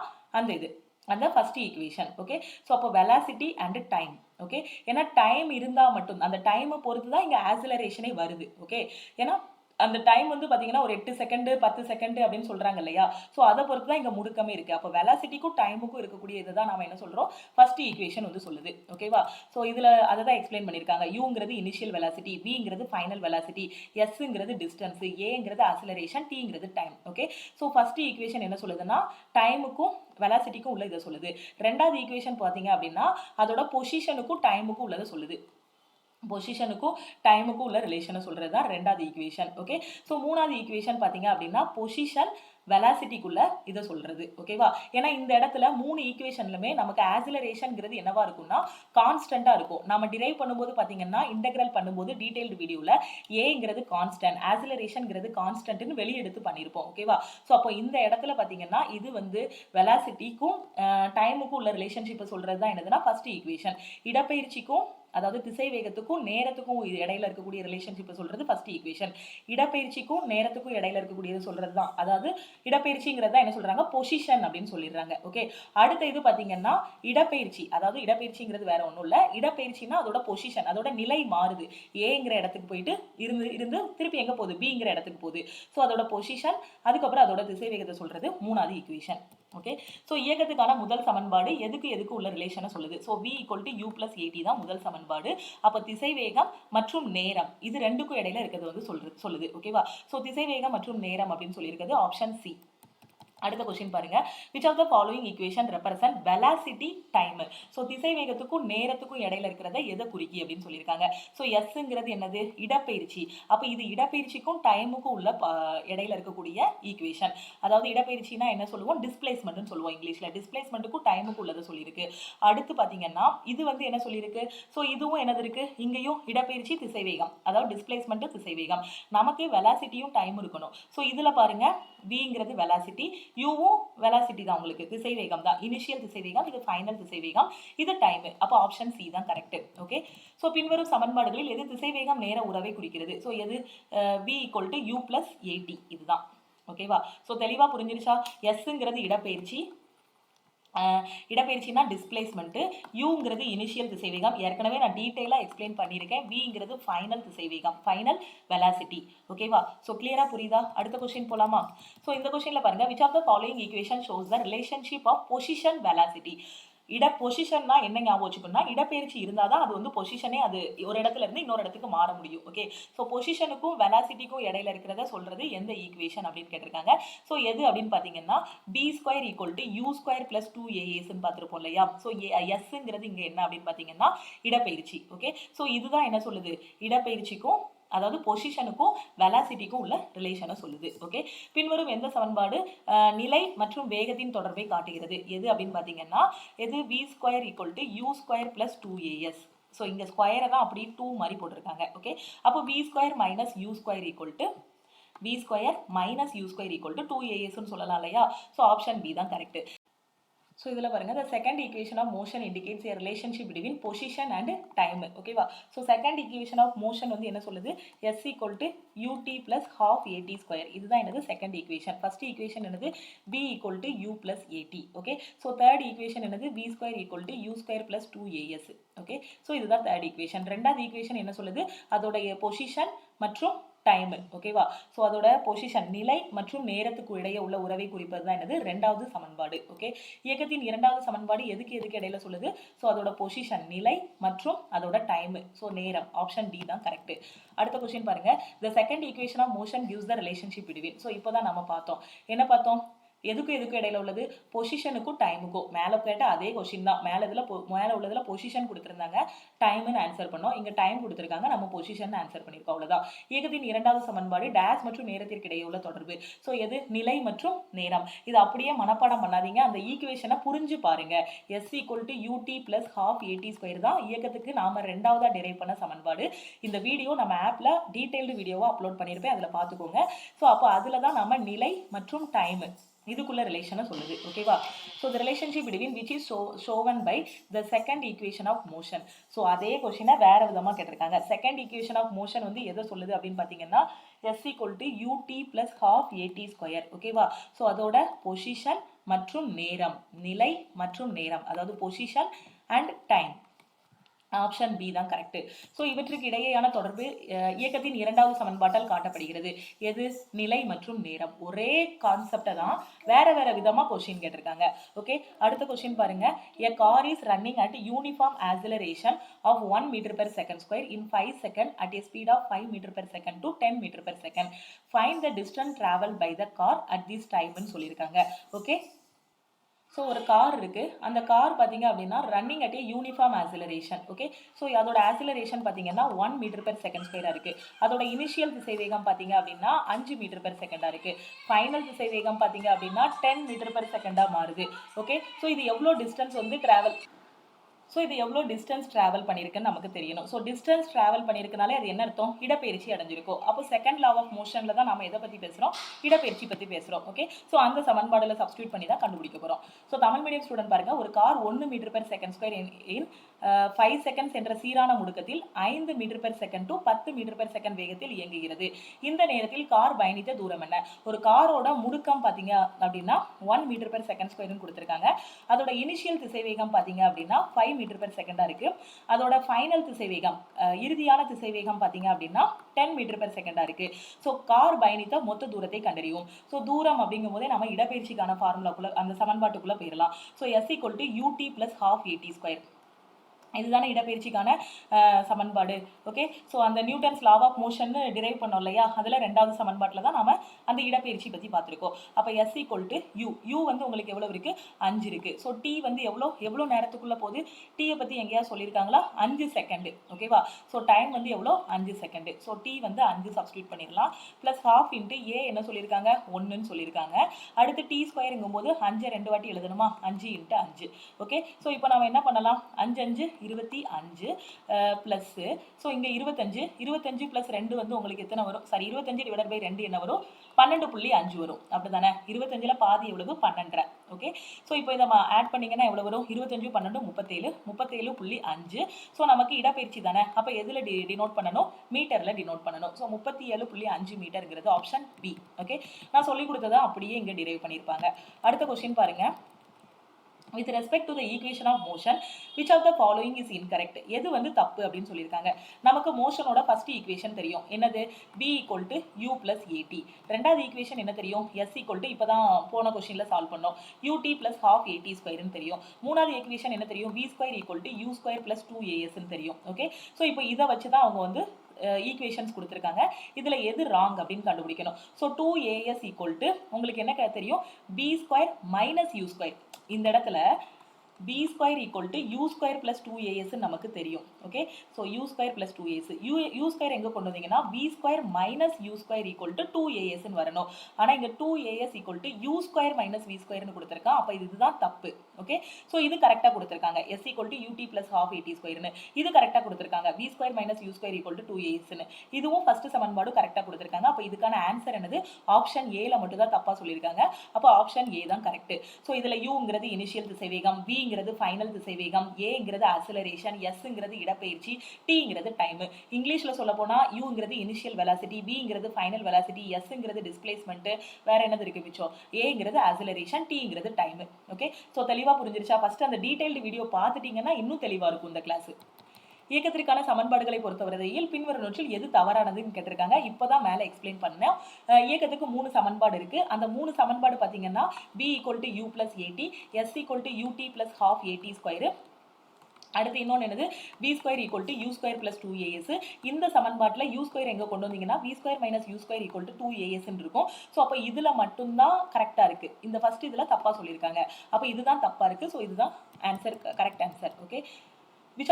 அந்த ஃபர்ஸ்ட் ஈக்குவேஷன். ஓகே, ஸோ அப்போ வெலாசிட்டி அண்ட் டைம். ஓகே, ஏன்னா டைம் இருந்தால் மட்டும் அந்த டைமை பொறுத்து தான் இங்கே ஆக்சிலரேஷனே வருது. ஓகே, ஏன்னா அந்த டைம் வந்து பார்த்தீங்கன்னா ஒரு 8 செகண்ட் 10 செகண்ட் அப்படின்னு சொல்கிறாங்க இல்லையா? ஸோ அதை பொறுத்து தான் இங்கே முடுக்கமே இருக்குது. அப்போ வெலாசிட்டிக்கும் டைமுக்கும் இருக்கக்கூடிய இதை தான் நம்ம என்ன சொல்கிறோம்? ஃபர்ஸ்ட் ஈக்குவேஷன் வந்து சொல்லுது. ஓகேவா? ஸோ இதில் அதை தான் எக்ஸ்பிளைன் பண்ணியிருக்காங்க. யூங்கிறது இனிஷியல் வெலாசிட்டி, விங்கிறது ஃபைனல் வெலாசிட்டி, எஸ்ங்கிறது டிஸ்டன்ஸ், ஏங்கிறது ஆக்சிலரேஷன், டிங்கிறது time. Okay, so first equation என்ன சொல்லுதுன்னா டைமுக்கும் வெலாசிட்டிக்கும் உள்ள இதை சொல்லுது. ரெண்டாவது ஈக்குவேஷன் பார்த்தீங்க அப்படின்னா அதோட பொசிஷனுக்கும் டைமுக்கும் உள்ளதை சொல்லுது. பொசிஷனுக்கும் டைமுக்கும் உள்ள ரிலேஷனை சொல்கிறது தான் ரெண்டாவது ஈக்குவேஷன். ஓகே, ஸோ மூணாவது ஈக்குவேஷன் பார்த்தீங்க அப்படின்னா பொசிஷன் வெலாசிட்டிக்குள்ள இதை சொல்றது. ஓகேவா? ஏன்னா இந்த இடத்துல 3 ஈக்குவேஷன்லுமே நமக்கு ஆக்சிலரேஷன்ங்கிறது என்னவா இருக்கும்னா கான்ஸ்டன்டா இருக்கும். நம்ம டிரைவ் பண்ணும்போது பார்த்தீங்கன்னா இன்டெகிரல் பண்ணும்போது டீடைல்டு வீடியோவில் ஏங்கிறது கான்ஸ்டன்ட், ஆக்சிலரேஷன்ங்கிறது கான்ஸ்டன்ட்னு வெளியெடுத்து பண்ணியிருப்போம். ஓகேவா? ஸோ அப்போ இந்த இடத்துல பார்த்தீங்கன்னா இது வந்து வெலாசிட்டிக்கும் டைமுக்கும் உள்ள ரிலேஷன்ஷிப்பை சொல்றது தான் என்னதுன்னா ஃபர்ஸ்ட் ஈக்குவேஷன். இடப்பெயர்ச்சிக்கும் அதாவது திசை வேகத்துக்கும் நேரத்துக்கும் இடையில இருக்கக்கூடிய ரிலேஷன்ஷிப்பை சொல்றது ஃபர்ஸ்ட் ஈக்குவேஷன். இடப்பெயர்ச்சிக்கும் நேரத்துக்கும் இடையில இருக்கக்கூடியது சொல்றது தான் அதாவது இடப்பெயர்ச்சிங்கிறதா என்ன சொல்றாங்க? பொசிஷன் அப்படின்னு சொல்லிடுறாங்க. ஓகே, அடுத்த இது பார்த்தீங்கன்னா இடப்பெயர்ச்சி. அதாவது இடப்பெயர்ச்சிங்கிறது வேற ஒன்றும் இல்லை. இடப்பெயர்ச்சினா அதோட பொசிஷன், அதோட நிலை மாறுது. ஏங்கிற இடத்துக்கு போயிட்டு இருந்து திருப்பி எங்கே போகுது? பிங்கிற இடத்துக்கு போகுது. ஸோ அதோட பொசிஷன், அதுக்கப்புறம் அதோட திசை வேகத்தை சொல்றது மூணாவது ஈக்குவேஷன். ஓகே, ஸோ இயக்கத்துக்கான முதல் சமன்பாடு எதுக்கு உள்ள ரிலேஷனை சொல்லுது. ஸோ v = u + at தான் முதல் சமன்பாடு. அப்போ திசை வேகம் மற்றும் நேரம் இது ரெண்டுக்கும் இடையில இருக்கிறது வந்து சொல்லுது. ஓகேவா? ஸோ திசை வேகம் மற்றும் நேரம் அப்படின்னு சொல்லியிருக்கிறது ஆப்ஷன் சி. அடுத்த கொஸ்டின் பாருங்க, which of the following equation represent velocity time? So திசை வேகத்துக்கும் நேரத்துக்கும் இடையில இருக்கிறத எதை குறிக்கி அப்படின்னு சொல்லியிருக்காங்க. ஸோ எஸ்ங்கிறது என்னது? இடப்பெயர்ச்சி. அப்போ இது இடப்பெயர்ச்சிக்கும் டைமுக்கும் உள்ள இடையில இருக்கக்கூடிய ஈக்குவேஷன். அதாவது இடப்பெயர்ச்சினா என்ன சொல்லுவோம்? டிஸ்பிளேஸ்மெண்ட்னு சொல்லுவோம் இங்கிலீஷ்ல. டிஸ்பிளேஸ்மெண்ட்டுக்கும் டைமுக்கும் உள்ளதை சொல்லியிருக்கு. அடுத்து பார்த்தீங்கன்னா இது வந்து என்ன சொல்லியிருக்கு? ஸோ இதுவும் என்னது இருக்கு? இங்கேயும் இடப்பெயர்ச்சி திசை வேகம், அதாவது டிஸ்பிளேஸ்மெண்ட் திசை வேகம். நமக்கு வெலாசிட்டியும் டைம் இருக்கணும். ஸோ இதுல பாருங்க, விங்கிறது வெலாசிட்டி, யூவும் வெலாசிட்டி தான், உங்களுக்கு திசைவேகம் தான். இனிஷியல் திசைவேகம், இது ஃபைனல் திசைவேகம், இது டைம். அப்போ ஆப்ஷன் சி தான் கரெக்ட். ஓகே, ஸோ பின்வரும் சமன்பாடுகளில் எது திசைவேகம் நேர உறவை குறிக்கிறது? ஸோ எது v = u + at, இதுதான். ஓகேவா? ஸோ தெளிவாக புரிஞ்சிருச்சா? எஸ்ங்கிறது இடப்பெயர்ச்சி, இடப்பெயர்ச்சினா டிஸ்பிளேஸ்மெண்ட், யூங்கிறது இனிஷியல் திசைவேகம், ஏற்கனவே நான் டீட்டெயிலாக எக்ஸ்பிளைன் பண்ணியிருக்கேன். விங்கிறது ஃபைனல் திசைவேகம், ஃபைனல் வெலாசிட்டி. ஓகேவா? ஸோ கிளியராக புரியுதா? அடுத்த கொஸ்டின் போலாமா? ஸோ இந்த கொஸ்டினில் பாருங்க, which of the following equation shows the relationship of position velocity. பொசிஷன்னா என்ன ஞாபகம் வச்சுக்கணும்னா, இடப்பெயர்ச்சி இருந்தால் தான் அது வந்து பொசிஷனே, அது ஒரு இடத்துல இருந்து இன்னொரு இடத்துக்கு மாற முடியும். ஓகே, ஸோ பொசிஷனுக்கும் வெலாசிட்டிக்கும் இடையில இருக்கிறத சொல்றது எந்த ஈக்குவேஷன் அப்படின்னு கேட்டிருக்காங்க. ஸோ எது அப்படின்னு பார்த்தீங்கன்னா, b² = u² + 2as பார்த்துருப்போம் இல்லையா? ஸோ எஸ்ங்கிறது இங்கே என்ன அப்படின்னு பார்த்தீங்கன்னா இடப்பெயர்ச்சி. ஓகே, ஸோ இதுதான் என்ன சொல்லுது, இடப்பெயர்ச்சிக்கும் அதாவது பொசிஷனுக்கும் வெலாசிட்டிக்கும் உள்ள ரிலேஷனை சொல்லுது. ஓகே, பின்வரும் எந்த சமன்பாடு நிலை மற்றும் வேகத்தின் தொடர்பை காட்டுகிறது? எது அப்படின்னு பார்த்தீங்கன்னா, எது v² = u² + 2as. ஸோ இங்கே ஸ்கொயரை தான் அப்படி 2 மாதிரி போட்டிருக்காங்க. ஓகே, அப்போ v² - u² = 2as சொல்லலாம் இல்லையா? ஸோ ஆப்ஷன் பி தான் கரெக்ட். ஸோ இதில் பாருங்க, the second equation of motion indicates a relationship between position and time. ஓகேவா? So second equation of motion வந்து என்ன சொல்லுது? s = ut + ½ at². இதுதான் என்னது செகண்ட் ஈக்குவேஷன். ஃபர்ஸ்ட் ஈக்குவேஷன் என்னது? b = u + at. Okay, so third equation என்னது? v² = u² + 2as. Okay, so இதுதான் third equation. ரெண்டாவது ஈக்குவேஷன் என்ன சொல்லுது? அதோடைய பொசிஷன் மற்றும் டைம். ஓகேவா? ஸோ அதோட பொசிஷன் நிலை மற்றும் நேரத்துக்கு இடையே உள்ள உறவை குறிப்பது தான் என்னது? ரெண்டாவது சமன்பாடு. ஓகே, இயக்கத்தின் இரண்டாவது சமன்பாடு எதுக்கு இடையில சொல்லுது? ஸோ அதோட பொசிஷன் நிலை மற்றும் அதோட டைம், ஸோ நேரம். ஆப்ஷன் டி தான் கரெக்ட். அடுத்த கொஸ்டின் பாருங்க, the second equation of motion gives the relationship between. So இப்போதான் நம்ம பார்த்தோம், என்ன பார்த்தோம்? எதுக்கும் இடையில உள்ளது? பொசிஷனுக்கும் டைமுக்கும். மேலே கேட்ட அதே கொஸ்டின் தான். மேலே உள்ளதுல பொசிஷன் கொடுத்துருந்தாங்க, டைம்னு ஆன்சர் பண்ணோம். இங்க டைம் கொடுத்துருக்காங்க, நம்ம பொசிஷன் ஆன்சர் பண்ணியிருக்கோம். அவ்வளவுதான். இயக்கத்தின் இரண்டாவது சமன்பாடு டேஷ் மற்றும் நேரத்திற்கு இடையே உள்ள தொடர்பு. ஸோ எது? நிலை மற்றும் நேரம். இது அப்படியே மனப்பாடம் பண்ணாதீங்க, அந்த ஈக்குவேஷனை புரிஞ்சு பாருங்க. s = ut + ½ at² தான் இயக்கத்துக்கு நாம ரெண்டாவதா டிரைவ் பண்ண சமன்பாடு. இந்த வீடியோ நம்ம ஆப்ல டீடைல்டு வீடியோவா அப்லோட் பண்ணியிருப்பேன், அதில் பார்த்துக்கோங்க. ஸோ அப்போ அதில் தான் நம்ம நிலை மற்றும் டைம் இதுக்குள்ள ரிலேஷனை சொல்லுது. ஓகேவா? So the relationship between which is shown by the second equation of motion. So அதே கொஸ்டினை வேற விதமாக கேட்டிருக்காங்க. செகண்ட் ஈக்குவேஷன் ஆஃப் மோஷன் வந்து எதை சொல்லுது அப்படின்னு பார்த்தீங்கன்னா, s = ut + ½ at². ஓகேவா? ஸோ அதோட பொசிஷன் மற்றும் நேரம், நிலை மற்றும் நேரம், அதாவது position and time. Option B தான் கரெக்ட். ஸோ இவற்றுக்கு இடையேயான தொடர்பு இயக்கத்தின் இரண்டாவது சமன்பாட்டால் காட்டப்படுகிறது. எது? நிலை மற்றும் நேரம். ஒரே கான்செப்டை தான் வேற வேற விதமா கொஸ்டின் கேட்டிருக்காங்க. ஓகே, அடுத்த கொஸ்டின் பாருங்க, a car is running at uniform acceleration of 1 m/s² in 5 seconds at a speed of 5 m/s to 10 m/s. Find the distance traveled by the car at this time ன்னு சொல்லியிருக்காங்க. Okay, so ஒரு car இருக்கு, அந்த car பார்த்தீங்க அப்படின்னா running at A uniform acceleration. Okay, so அதோட acceleration பார்த்தீங்கன்னா 1 m/s² இருக்கு. அதோட இனிஷியல் திசைவேகம் பார்த்தீங்க அப்படின்னா 5 m/s இருக்கு. ஃபைனல் திசைவேகம் பார்த்தீங்க அப்படின்னா 10 m/s மாறுது. ஓகே, ஸோ இது எவ்வளோ டிஸ்டன்ஸ் வந்து டிராவல் ஸோ இது எவ்வளோ டிஸ்டன்ஸ் ட்ராவல் பண்ணியிருக்குன்னு நமக்கு தெரியணும். ஸோ டிஸ்டன்ஸ் ட்ராவல் பண்ணியிருக்கனாலே அது என்ன அர்த்தம்? இடப்பெயர்ச்சி அடைஞ்சிருக்கும். அப்போ செகண்ட் லா ஆஃப் மோஷனில் தான் நம்ம எதை பற்றி பேசுகிறோம்? இடப்பெயர்ச்சி பற்றி பேசுகிறோம். ஓகே, ஸோ அந்த சமன்பாடில் சப்ஸ்டியூட் பண்ணி தான் கண்டுபிடிக்க போகிறோம். ஸோ தமிழ் மீடியம் ஸ்டூடெண்ட் பாருங்க, ஒரு கார் 1 m/s² இன் 5 செகண்ட்ஸ் என்ற சீரான முடுக்கத்தில் 5 m/s to 10 m/s வேகத்தில் இயங்குகிறது. இந்த நேரத்தில் கார் பயணித்த தூரம் என்ன? ஒரு காரோட முடுக்கம் பார்த்தீங்க அப்படின்னா 1 m/s² கொடுத்துருக்காங்க. அதோட இனிஷியல் திசைவேகம் பார்த்தீங்க அப்படின்னா 5 m/s இருக்கு. அதோட ஃபைனல் திசைவேகம், இறுதியான திசைவேகம் பார்த்தீங்க அப்படின்னா 10 m/s இருக்கு. ஸோ கார் பயணித்த மொத்த தூரத்தை கண்டறியும். ஸோ தூரம் அப்படிங்கும் போதே நம்ம இடப்பெயர்ச்சிக்கான ஃபார்முலாக்குள்ள, அந்த சமன்பாட்டுக்குள்ள போயிடலாம். So s = ut + ½ at². இதுதானே இடப்பெயர்ச்சிக்கான சமன்பாடு. ஓகே, ஸோ அந்த Newton's law of motion derive பண்ணோம் இல்லையா, அதில் ரெண்டாவது சமன்பாட்டில் தான் நம்ம அந்த இடப்பெயர்ச்சி பற்றி பார்த்துருக்கோம். அப்போ s = u. u வந்து உங்களுக்கு எவ்வளோ இருக்கு? 5 இருக்கு. ஸோ t வந்து எவ்வளோ நேரத்துக்குள்ள போகுது? டீயை பற்றி எங்கேயாவது சொல்லியிருக்காங்களா? 5 செகண்ட். ஓகேவா? ஸோ டைம் வந்து எவ்வளோ? 5 செகண்ட். ஸோ t வந்து 5 சப்ஸ்டியூட் பண்ணிடலாம். ப்ளஸ் ½ × a என்ன சொல்லியிருக்காங்க? 1ன்னு சொல்லியிருக்காங்க. அடுத்து t²ங்கும்போது 5 2 வாட்டி எழுதணுமா? 5 × 5. ஓகே, ஸோ இப்போ நம்ம என்ன பண்ணலாம்? 5 5 25 ப்ளஸ்ஸு, ஸோ இங்கே 25 ப்ளஸ் 2 வந்து உங்களுக்கு எத்தனை வரும்? சாரி, 25 டிவைடட் பை 2 என்ன வரும்? 12.5 வரும். அப்படி தானே? 25ல் பாதி எவ்வளவு? 12. ஓகே, ஸோ இப்போ இதை ஆட் பண்ணிங்கன்னா எவ்வளோ வரும்? 25 12 37, 37.5. ஸோ நமக்கு இடப்பெயர்ச்சி தானே, அப்போ எதில் டினோட் பண்ணணும்? மீட்டரில் டினோட் பண்ணணும். ஸோ 37.5 மீட்டருங்கிறது ஆப்ஷன் பி. ஓகே, நான் சொல்லி கொடுத்ததை அப்படியே இங்கே டிரைவ் பண்ணியிருப்பாங்க. அடுத்த கொஸ்டின் பாருங்க. with respect to the equation of motion, which of the following is incorrect? எது வந்து தப்பு அப்படின்னு சொல்லியிருக்காங்க. நமக்கு மோஷனோட ஃபர்ஸ்ட் ஈக்குவேஷன் தெரியும். என்னது? b equal to u plus at. ரெண்டாவது ஈக்குவேஷன் என்ன தெரியும்? s equal to இப்போதான் போன கொஸ்டின்ல சால்வ் பண்ணோம், ut plus half at ஸ்கொயர்னு தெரியும். மூணாவது ஈக்குவேஷன் என்ன தெரியும்? v square equal to u square plus 2as தெரியும். ஓகே, ஸோ இப்போ இதை வச்சு தான் அவங்க வந்து ஈக்குவேஷன்ஸ் கொடுத்துருக்காங்க. இதில் எது ராங் அப்படின்னு கண்டுபிடிக்கணும். ஸோ 2as equal to உங்களுக்கு என்ன தெரியும்? b square minus u square. இந்த இடத்துல b square equal to u square plus 2as நமக்கு தெரியும். Okay, so u square plus 2as, u square எங்கே கொண்டு வந்தீங்கன்னா b square minus u square equal to 2as வரணும். ஆனால் இங்கே 2as equal to u square minus v square கொடுத்துருக்கான். அப்போ இதுதான் தப்பு. ஓகே, ஸோ இது கரெக்டாக கொடுத்துருக்காங்க. s equal to ut plus half at ஸ்கொயர்னு இது கரெக்டாக கொடுத்துருக்காங்க. b square minus u square equal to 2as இதுவும் ஃபர்ஸ்ட் சமன்பாடு கரெக்டாக கொடுத்துருக்காங்க. அப்போ இதுக்கான ஆன்சர் என்னது? ஆப்ஷன் ஏல மட்டும் தான் தப்பாக சொல்லியிருக்காங்க. அப்போ ஆப்ஷன் ஏ தான் கரெக்ட். ஸோ இதில் யூங்கிறது இனிஷியல் திசைவேகம், v ஃபைனல் திசைவேகம், ஏங்கிறது ஆக்ஸலரேஷன், எஸ்ங்கிறது இடப்பெயர்ச்சி, டீங்கிறது டைம். இங்கிலீஷ்ல சொல்ல போனா யூங்கிறது இனிஷியல் வெலாசிட்டி, பிங்கிறது ஃபைனல் வெலாசிட்டி, எஸ்ங்கிறது டிஸ்பிளேஸ்மெண்ட், வேற என்னது இருக்கு மிச்சம்? ஏங்கிறது ஆக்ஸலரேஷன், டீங்கிறது டைம். ஓகே, ஸோ தெளிவா புரிஞ்சிருச்சா? ஃபர்ஸ்ட் அந்த டீடைல்டு வீடியோ பார்த்துட்டீங்கன்னா இன்னும் தெளிவா இருக்கும் இந்த கிளாஸ். இயக்கத்திற்கான சமன்பாடுகளை பொறுத்தவரையில் பின்வரும் நோற்றில் எது தவறானதுன்னு கேட்டிருக்காங்க. இப்போதான் மேலே எக்ஸ்பிளைன் பண்ணேன். இயக்கத்துக்கு 3 சமன்பாடு இருக்கு. அந்த 3 சமன்பாடு பார்த்தீங்கன்னா b equal to u plus at, s equal to ut plus half at square. அடுத்து இன்னொன்று என்னது? b square equal to u square plus 2as. இந்த சமன்பாட்டில் u square எங்கே கொண்டு வந்தீங்கன்னா b square minus u square equal to 2as இருக்கும். So அப்போ இதில் மட்டும்தான் கரெக்டாக இருக்குது. இந்த ஃபர்ஸ்ட் இதில் தப்பாக சொல்லியிருக்காங்க. அப்போ இதுதான் தப்பாக இருக்குது. ஸோ இதுதான் answer, correct answer. Okay, which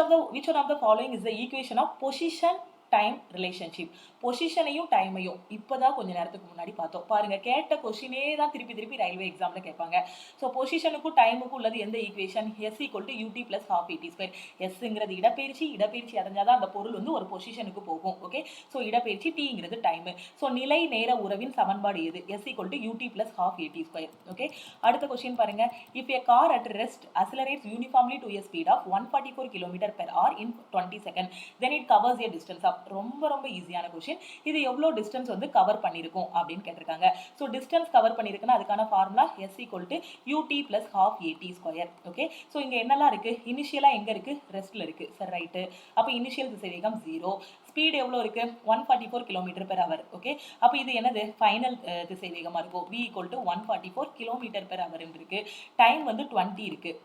one of the following is the equation of position time relationship? பொசிஷனையும் டைமையும் இப்போதான் கொஞ்ச நேரத்துக்கு முன்னாடி பார்த்தோம். பாருங்க, கேட்ட கொஸ்டினே தான் திருப்பி திருப்பி ரயில்வே எக்ஸாம்ல கேட்பாங்க. ஸோ பொசிஷனுக்கும் டைமுக்கும் உள்ளது எந்த equation? s equal to ut plus half at square. எஸ்ங்கிறது இடப்பெயர்ச்சி, இடப்பெயர்ச்சி அடைஞ்சாதான் அந்த பொருள் வந்து ஒரு பொசிஷனுக்கு போகும். ஓகே, ஸோ இடப்பெயர்ச்சி, டீங்கிறது டைம். ஸோ நிலை நேர உறவின் சமன்பாடு எது? s equal to ut plus half at square. Okay, அடுத்த கொஸ்டின் பாருங்க. if a car at rest accelerates uniformly to a speed of 144 km/h in 20 seconds, then it covers a distance of. ரொம்ப ரொம்ப ஈஸியான கொஸ்டின். இது எவ்வளோ distance வந்து cover பண்ணியிருக்கும் அப்படின்னு கேட்டிருக்காங்க. ஸோ டிஸ்டன்ஸ் கவர் பண்ணியிருக்குன்னா அதுக்கான formula s equal to ut plus half at square. Okay, so இங்கே என்னெல்லாம் இருக்குது? இனிஷியலாக எங்கே இருக்குது? ரெஸ்ட்டில் இருக்குது. சரி, ரைட்டு. அப்போ இனிஷியல் திசைவேகம் 0, ஸ்பீடு எவ்வளோ இருக்குது? 144 km/h. ஓகே, அப்போ இது என்னது? ஃபைனல் திசைவேகமாக இருக்கும். v equal to 144 km/h இருக்குது. டைம் வந்து 20 இருக்குது.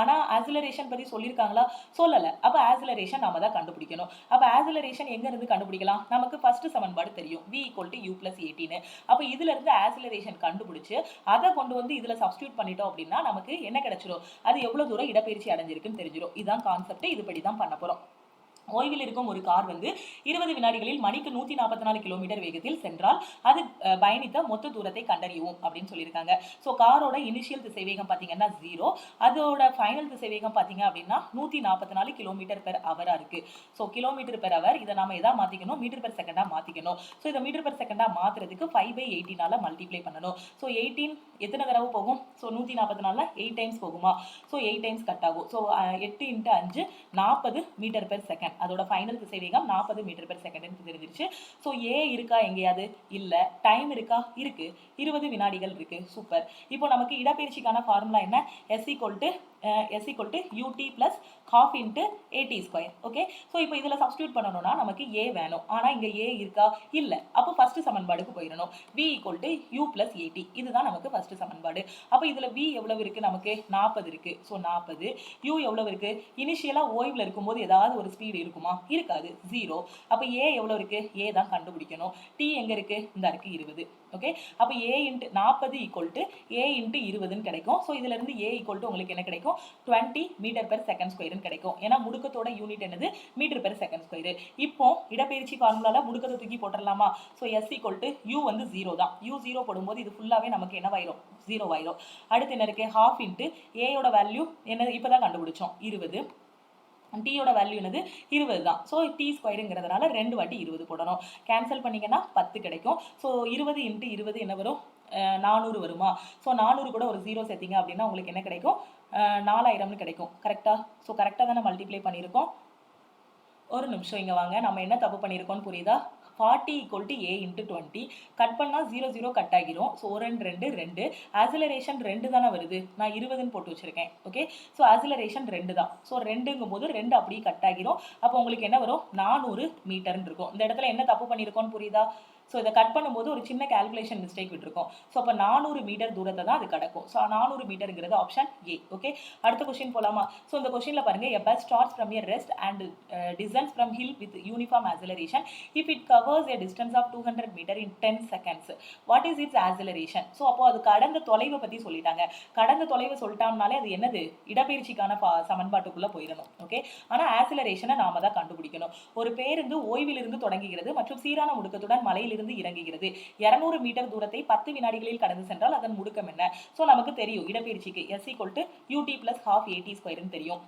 ஆனால் ஆக்ஸலரேஷன் பற்றி சொல்லியிருக்காங்களா? சொல்லலை. அப்போ ஆக்ஸலரேஷன் நாம தான் கண்டுபிடிக்கணும். அப்போ ஆக்ஸலரேஷன் எங்கேருந்து கண்டுபிடிக்கலாம்? நமக்கு ஃபர்ஸ்ட் சமன்பாடு தெரியும், v equal to u plus at. அப்போ இதிலிருந்து ஆக்ஸலரேஷன் கண்டுபிடிச்சு அதை கொண்டு வந்து இதில் சப்ஸ்டியூட் பண்ணிட்டோம் அப்படின்னா நமக்கு என்ன கிடைச்சிடும்? அது எவ்வளோ தூரம் இடப்பெயர்ச்சி அடைஞ்சிருக்குன்னு தெரிஞ்சிடும். இதுதான் கான்செப்ட். இதுபடி தான் பண்ண போகிறோம். ஓய்வில் இருக்கும் ஒரு கார் வந்து 20 வினாடிகளில் மணிக்கு 144 கிலோமீட்டர் வேகத்தில் சென்றால் அது பயணித்த மொத்த தூரத்தை கண்டறியவும் அப்படின்னு சொல்லியிருக்காங்க. ஸோ காரோட இனிஷியல் திசைவேகம் பார்த்தீங்கன்னா 0, அதோட ஃபைனல் திசைவேகம் பார்த்தீங்க அப்படின்னா 144 km/h இருக்கு. ஸோ km/h இதை நாம எதா மாற்றிக்கணும்? மீட்டர்/செகண்டாக மாற்றிக்கணும். ஸோ இதை மீட்டர்/செகண்டாக மாற்றுறதுக்கு 5/18 மல்டிப்ளை பண்ணணும். ஸோ 18 எத்தனை தடவை போகும்? ஸோ 144 8 டைம்ஸ் போகுமா? ஸோ 8 டைம்ஸ் கட் ஆகும். ஸோ 8 × 5 40 மீட்டர்/செகண்ட். அதோட ஃபைனல் திசைவேகம் 40 மீட்டர்/செகண்ட் தெரிஞ்சிருச்சு. ஸோ ஏ இருக்கா எங்கேயாவது? இல்லை. டைம் இருக்கா? இருக்கு. 20 வினாடிகள் இருக்கு. சூப்பர். இப்போ நமக்கு இடப்பெயர்ச்சிக்கான ஃபார்முலா என்ன? s equal to ut plus half into at square. Okay, so இப்போ இதில் சப்ஸ்டியூட் பண்ணணும்னா நமக்கு ஏ வேணும். ஆனால் இங்கே ஏ இருக்கா? இல்லை. அப்போ ஃபர்ஸ்ட் சமன்பாடுக்கு போயிடணும். v equal to u plus at. இதுதான் நமக்கு ஃபர்ஸ்ட் சமன்பாடு. அப்போ இதில் v எவ்வளவு இருக்கு? நமக்கு 40 இருக்கு. ஸோ 40. u எவ்வளவு இருக்கு? இனிஷியலாக ஓய்வில் இருக்கும்போது ஏதாவது ஒரு ஸ்பீடு இருக்குமா? இருக்காது, 0. அப்போ ஏ எவ்வளோ இருக்கு? ஏ தான் கண்டுபிடிக்கணும். டி எங்கே இருக்கு? இந்த இருக்கு 20. ஓகே, அப்போ a × 40 equal to a × 20 கிடைக்கும். ஸோ இதுல இருந்து a equal to உங்களுக்கு என்ன கிடைக்கும்? 20 மீட்டர்/செகண்ட் ஸ்கொயர்னு கிடைக்கும். ஏன்னா முடுக்கத்தோட யூனிட் என்னது? Metre per second square. இப்போ இடப்பெயர்ச்சி ஃபார்முலால முடுக்கத்தை தூக்கி போட்டுடலாமா? So s equal to u வந்து 0 தான். u 0 போடும்போது இது ஃபுல்லாவே நமக்கு என்னவாயிரும்? 0 ஆயிரும். அடுத்து என்ன இருக்கு? half into a யோட வேல்யூ என்ன? இப்பதான் கண்டுபிடிச்சோம், 20. டீயோட வேல்யூ என்னது 20 தான். ஸோ டி ஸ்கொயருங்கிறதுனால 2 வாட்டி 20 போடணும். கேன்சல் பண்ணிங்கன்னா 10 கிடைக்கும். ஸோ 20 × 20 என்ன வரும்? 400 வருமா? ஸோ 400 கூட ஒரு 0 சேர்த்திங்க அப்படின்னா உங்களுக்கு என்ன கிடைக்கும்? 4000னு கிடைக்கும். கரெக்டா? ஸோ கரெக்டாக தானே மல்டிப்ளை பண்ணியிருக்கோம். ஒரு நிமிஷம் இங்கே வாங்க, நம்ம என்ன தப்பு பண்ணியிருக்கோம்னு புரியுதா? 40 = a × 20 கட் பண்ணால் 0 0 கட் ஆகிரும். ஸோ 2 2 2 ஆசிலரேஷன் 2 தானே வருது, நான் 20ன்னு போட்டு வச்சுருக்கேன். ஓகே, ஸோ ஆசிலரேஷன் 2 தான். ஸோ 2ங்கும் போது 2 அப்படியே கட் ஆகிரும். அப்போ உங்களுக்கு என்ன வரும்? 400 மீட்டர்னு இருக்கும். இந்த இடத்துல என்ன தப்பு பண்ணியிருக்கோன்னு புரியுதா? ஸோ இதை கட் பண்ணும்போது ஒரு சின்ன கால்குலேஷன் மிஸ்டேக் விட்டுருக்கோம். ஸோ அப்போ 400 மீட்டர் தூரத்தை தான் அது கிடக்கும். ஸோ 400 மீட்டருங்கிறது ஆப்ஷன் ஏ. ஓகே, அடுத்த கொஸ்டின் போகலாமா? ஸோ இந்த கொஸ்டினில் பாருங்கள், a bus starts from a rest and descends from hill with uniform acceleration if it covers a distance of 200 meter in 10 seconds. What is its acceleration? So அப்போ அது கடந்த தொலைவை பற்றி சொல்லிட்டாங்க. கடந்த தொலைவை சொல்லிட்டாங்கனாலே அது என்னது? இடப்பெயர்ச்சிக்கான சமன்பாட்டுக்குள்ளே போயிடணும். ஓகே, ஆனால் ஆசிலரேஷனை நாம தான் கண்டுபிடிக்கணும். ஒரு பேருந்து ஓய்விலிருந்து தொடங்குகிறது மற்றும் சீரான முடுக்கத்துடன் மலையிலிருந்து இறங்குகிறது. 200 மீட்டர் தூரத்தை 10 வினாடிகளில் கடந்து சென்றால் அதன் முடுக்கம் என்ன? ஸோ நமக்கு தெரியும் இடப்பெயர்ச்சிக்கு s = ut + ½ at² தெரியும்.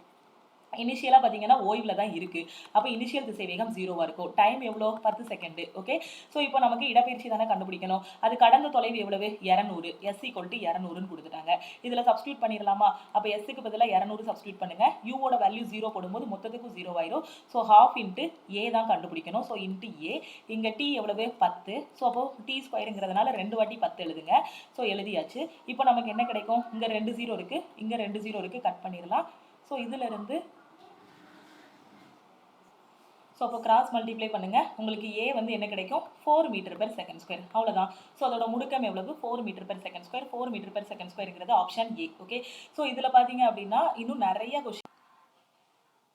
இனிஷியலாக பார்த்தீங்கன்னா ஓய்வில் தான் இருக்குது. அப்போ இனிஷியல் திசைவேகம் 0வாக இருக்கும். டைம் எவ்வளோ? 10 செகண்டு. ஓகே, ஸோ இப்போ நமக்கு இடப்பெயர்ச்சி தானே கண்டுபிடிக்கணும். அது கடந்த தொலைவு எவ்வளவு? 200. s = 200ன்னு கொடுத்துட்டாங்க. இதில் சப்ஸ்டியூட் பண்ணிடலாமா? அப்போ எஸ்க்கு பதிலாக 200 சப்ஸ்டியூட் பண்ணுங்க. யூவோட வேல்யூ 0 போடும்போது மொத்தத்துக்கும் 0 ஆயிரும். ஸோ ½ × a தான் கண்டுபிடிக்கணும். ஸோ × a, இங்கே t எவ்வளவு? 10. ஸோ அப்போ டி ஸ்கொயருங்கிறதுனால 2 வாட்டி 10 எழுதுங்க. ஸோ எழுதியாச்சு. இப்போ நமக்கு என்ன கிடைக்கும்? இங்கே 2 0 இருக்குது, இங்கே 2 0 இருக்குது, கட் பண்ணிடலாம். ஸோ இதிலிருந்து ஸோ அப்போ கிராஸ் மல்டிப்ளை பண்ணுங்கள். உங்களுக்கு ஏ வந்து என்ன கிடைக்கும்? 4 m/s². அவ்வளோதான். ஸோ அதோட முடுக்கம் எவ்வளவு? 4 m/s². 4 m/s²ங்கிறது ஆப்ஷன் ஏ. ஓகே, ஸோ இதில் பார்த்தீங்க அப்படின்னா இன்னும் நிறைய கொஸ்டின்.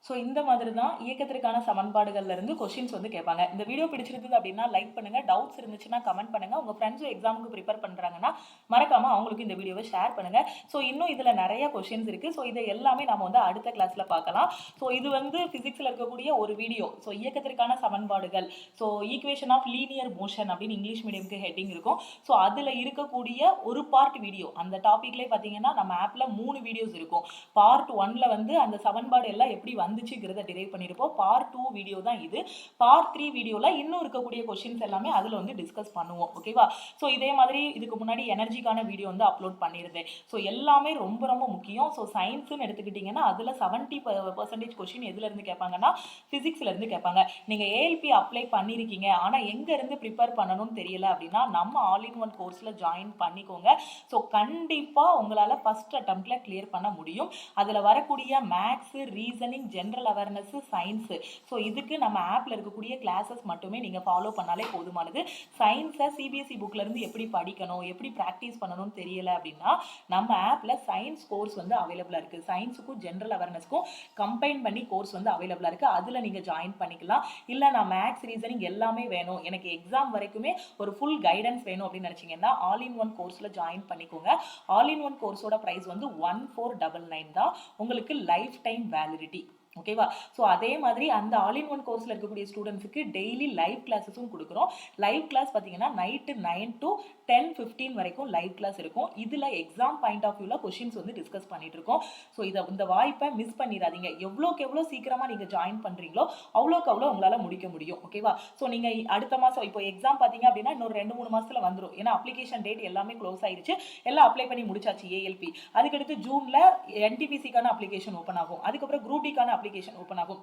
ஸோ இந்த மாதிரி தான் இயக்கத்திற்கான சமன்பாடுகள்ல இருந்து கொஸ்டின்ஸ் வந்து கேட்பாங்க. இந்த வீடியோ பிடிச்சிருந்தது அப்படின்னா லைக் பண்ணுங்க. டவுட்ஸ் இருந்துச்சுன்னா கமெண்ட் பண்ணுங்க. உங்க ஃப்ரெண்ட்ஸும் எக்ஸாமுக்கு ப்ரிப்பேர் பண்றாங்கன்னா மறக்காம அவங்களுக்கு இந்த வீடியோவை ஷேர் பண்ணுங்க. ஸோ இன்னும் இதுல நிறைய கொஸ்டின்ஸ் இருக்கு. ஸோ இதை எல்லாமே நம்ம வந்து அடுத்த கிளாஸ்ல பார்க்கலாம். ஸோ இது வந்து பிசிக்ஸ்ல இருக்கக்கூடிய ஒரு வீடியோ. ஸோ இயக்கத்திற்கான சமன்பாடுகள், so equation of linear motion அப்படின்னு இங்கிலீஷ் மீடியமுக்கு ஹெட்டிங் இருக்கும். ஸோ அதுல இருக்கக்கூடிய ஒரு பார்ட் வீடியோ, அந்த டாபிக்லேயே பார்த்தீங்கன்னா நம்ம ஆப்ல 3 வீடியோஸ் இருக்கும். பார்ட் 1ல வந்து அந்த சமன்பாடு எல்லாம் எப்படி வந்துச்சுங்கிறத டிரைவ் பண்ணியிருப்போம். பார்ட் 2 வீடியோ தான் இது. பார்ட் 3 வீடியோவில் இன்னும் இருக்கக்கூடிய கொஸ்டின்ஸ் எல்லாமே அதில் வந்து டிஸ்கஸ் பண்ணுவோம். ஓகேவா? ஸோ இதே மாதிரி இதுக்கு முன்னாடி எனர்ஜிக்கான வீடியோ வந்து அப்லோட் பண்ணியிருந்தேன். ஸோ எல்லாமே ரொம்ப ரொம்ப முக்கியம். ஸோ சயின்ஸ்னு எடுத்துக்கிட்டிங்கன்னா அதில் 70% கொஸ்டின் எதுலேருந்து கேட்பாங்கன்னா ஃபிசிக்ஸ்லேருந்து கேட்பாங்க. நீங்கள் ஏஎல்பி அப்ளை பண்ணியிருக்கீங்க, ஆனால் எங்கேருந்து ப்ரிப்பேர் பண்ணணும்னு தெரியல அப்படின்னா நம்ம ஆல் இன் ஒன் கோர்ஸில் ஜாயின் பண்ணிக்கோங்க. ஸோ கண்டிப்பாக உங்களால் ஃபஸ்ட் அட்டம்ப்டில் கிளியர் பண்ண முடியும். அதில் வரக்கூடிய maths, reasoning, general awareness, science, so இதுக்கு நம்ம ஆப்பில் இருக்கக்கூடிய கிளாஸஸ் மட்டுமே நீங்கள் ஃபாலோ பண்ணாலே போதுமானது. சயின்ஸை சிபிஎஸ்சி புக்லேருந்து எப்படி படிக்கணும், எப்படி ப்ராக்டிஸ் பண்ணணும்னு தெரியலை அப்படின்னா நம்ம ஆப்பில் சயின்ஸ் கோர்ஸ் வந்து அவைலபிளாக இருக்குது. சயின்ஸுக்கும் ஜென்ரல் அவேர்னஸ்க்கும் கம்பைன் பண்ணி கோர்ஸ் வந்து அவைலபிளாக இருக்குது. அதில் நீங்கள் ஜாயின் பண்ணிக்கலாம். இல்லை நான் மேக்ஸ், ரீசனிங் எல்லாமே வேணும், எனக்கு எக்ஸாம் வரைக்குமே ஒரு ஃபுல் கைடன்ஸ் வேணும் அப்படின்னு நினச்சிங்கன்னா ஆல் இன் ஒன் கோர்ஸில் ஜாயின் பண்ணிக்கோங்க. ஆல் இன் ஒன் கோர்ஸோட ப்ரைஸ் வந்து 1499 தான். உங்களுக்கு லைஃப் டைம் வேலிடிட்டி. ஓகேவா? ஸோ அதே மாதிரி அந்த ஆல் இன் ஒன் கோர்ஸில் இருக்கக்கூடிய ஸ்டூடெண்ட்ஸுக்கு டெய்லி லைவ் கிளாஸஸும் கொடுக்குறோம். லைவ் கிளாஸ் பார்த்தீங்கன்னா நைட்டு 9 to 10:15 வரைக்கும் லைவ் கிளாஸ் இருக்கும். இதில் எக்ஸாம் பாயிண்ட் ஆஃப் வியூவில் கொஷின்ஸ் வந்து டிஸ்கஸ் பண்ணிட்டு இருக்கோம். ஸோ இந்த வாய்ப்பை மிஸ் பண்ணிடாதீங்க. எவ்வளோக்கு எவ்வளோ சீக்கிரமாக நீங்கள் ஜாயின் பண்ணுறீங்களோ அவ்வளோக்கு அவ்வளோ உங்களால் முடிக்க முடியும். ஓகேவா? ஸோ நீங்கள் அடுத்த மாதம் இப்போ எக்ஸாம் பார்த்தீங்க அப்படின்னா இன்னொரு 2-3 மாதத்தில் வந்துடும். ஏன்னா அப்ளிகேஷன் டேட் எல்லாமே க்ளோஸ் ஆயிடுச்சு. எல்லாம் அப்ளை பண்ணி முடிச்சாச்சு ஏஎல்பி. அதுக்கடுத்து ஜூனில் என்டிபிசிக்கான அப்ளிகேஷன் ஓப்பன் ஆகும். அதுக்கப்புறம் குரூப் டிக்கான அப்ளிகேஷன் ஓப்பன் ஆகும்.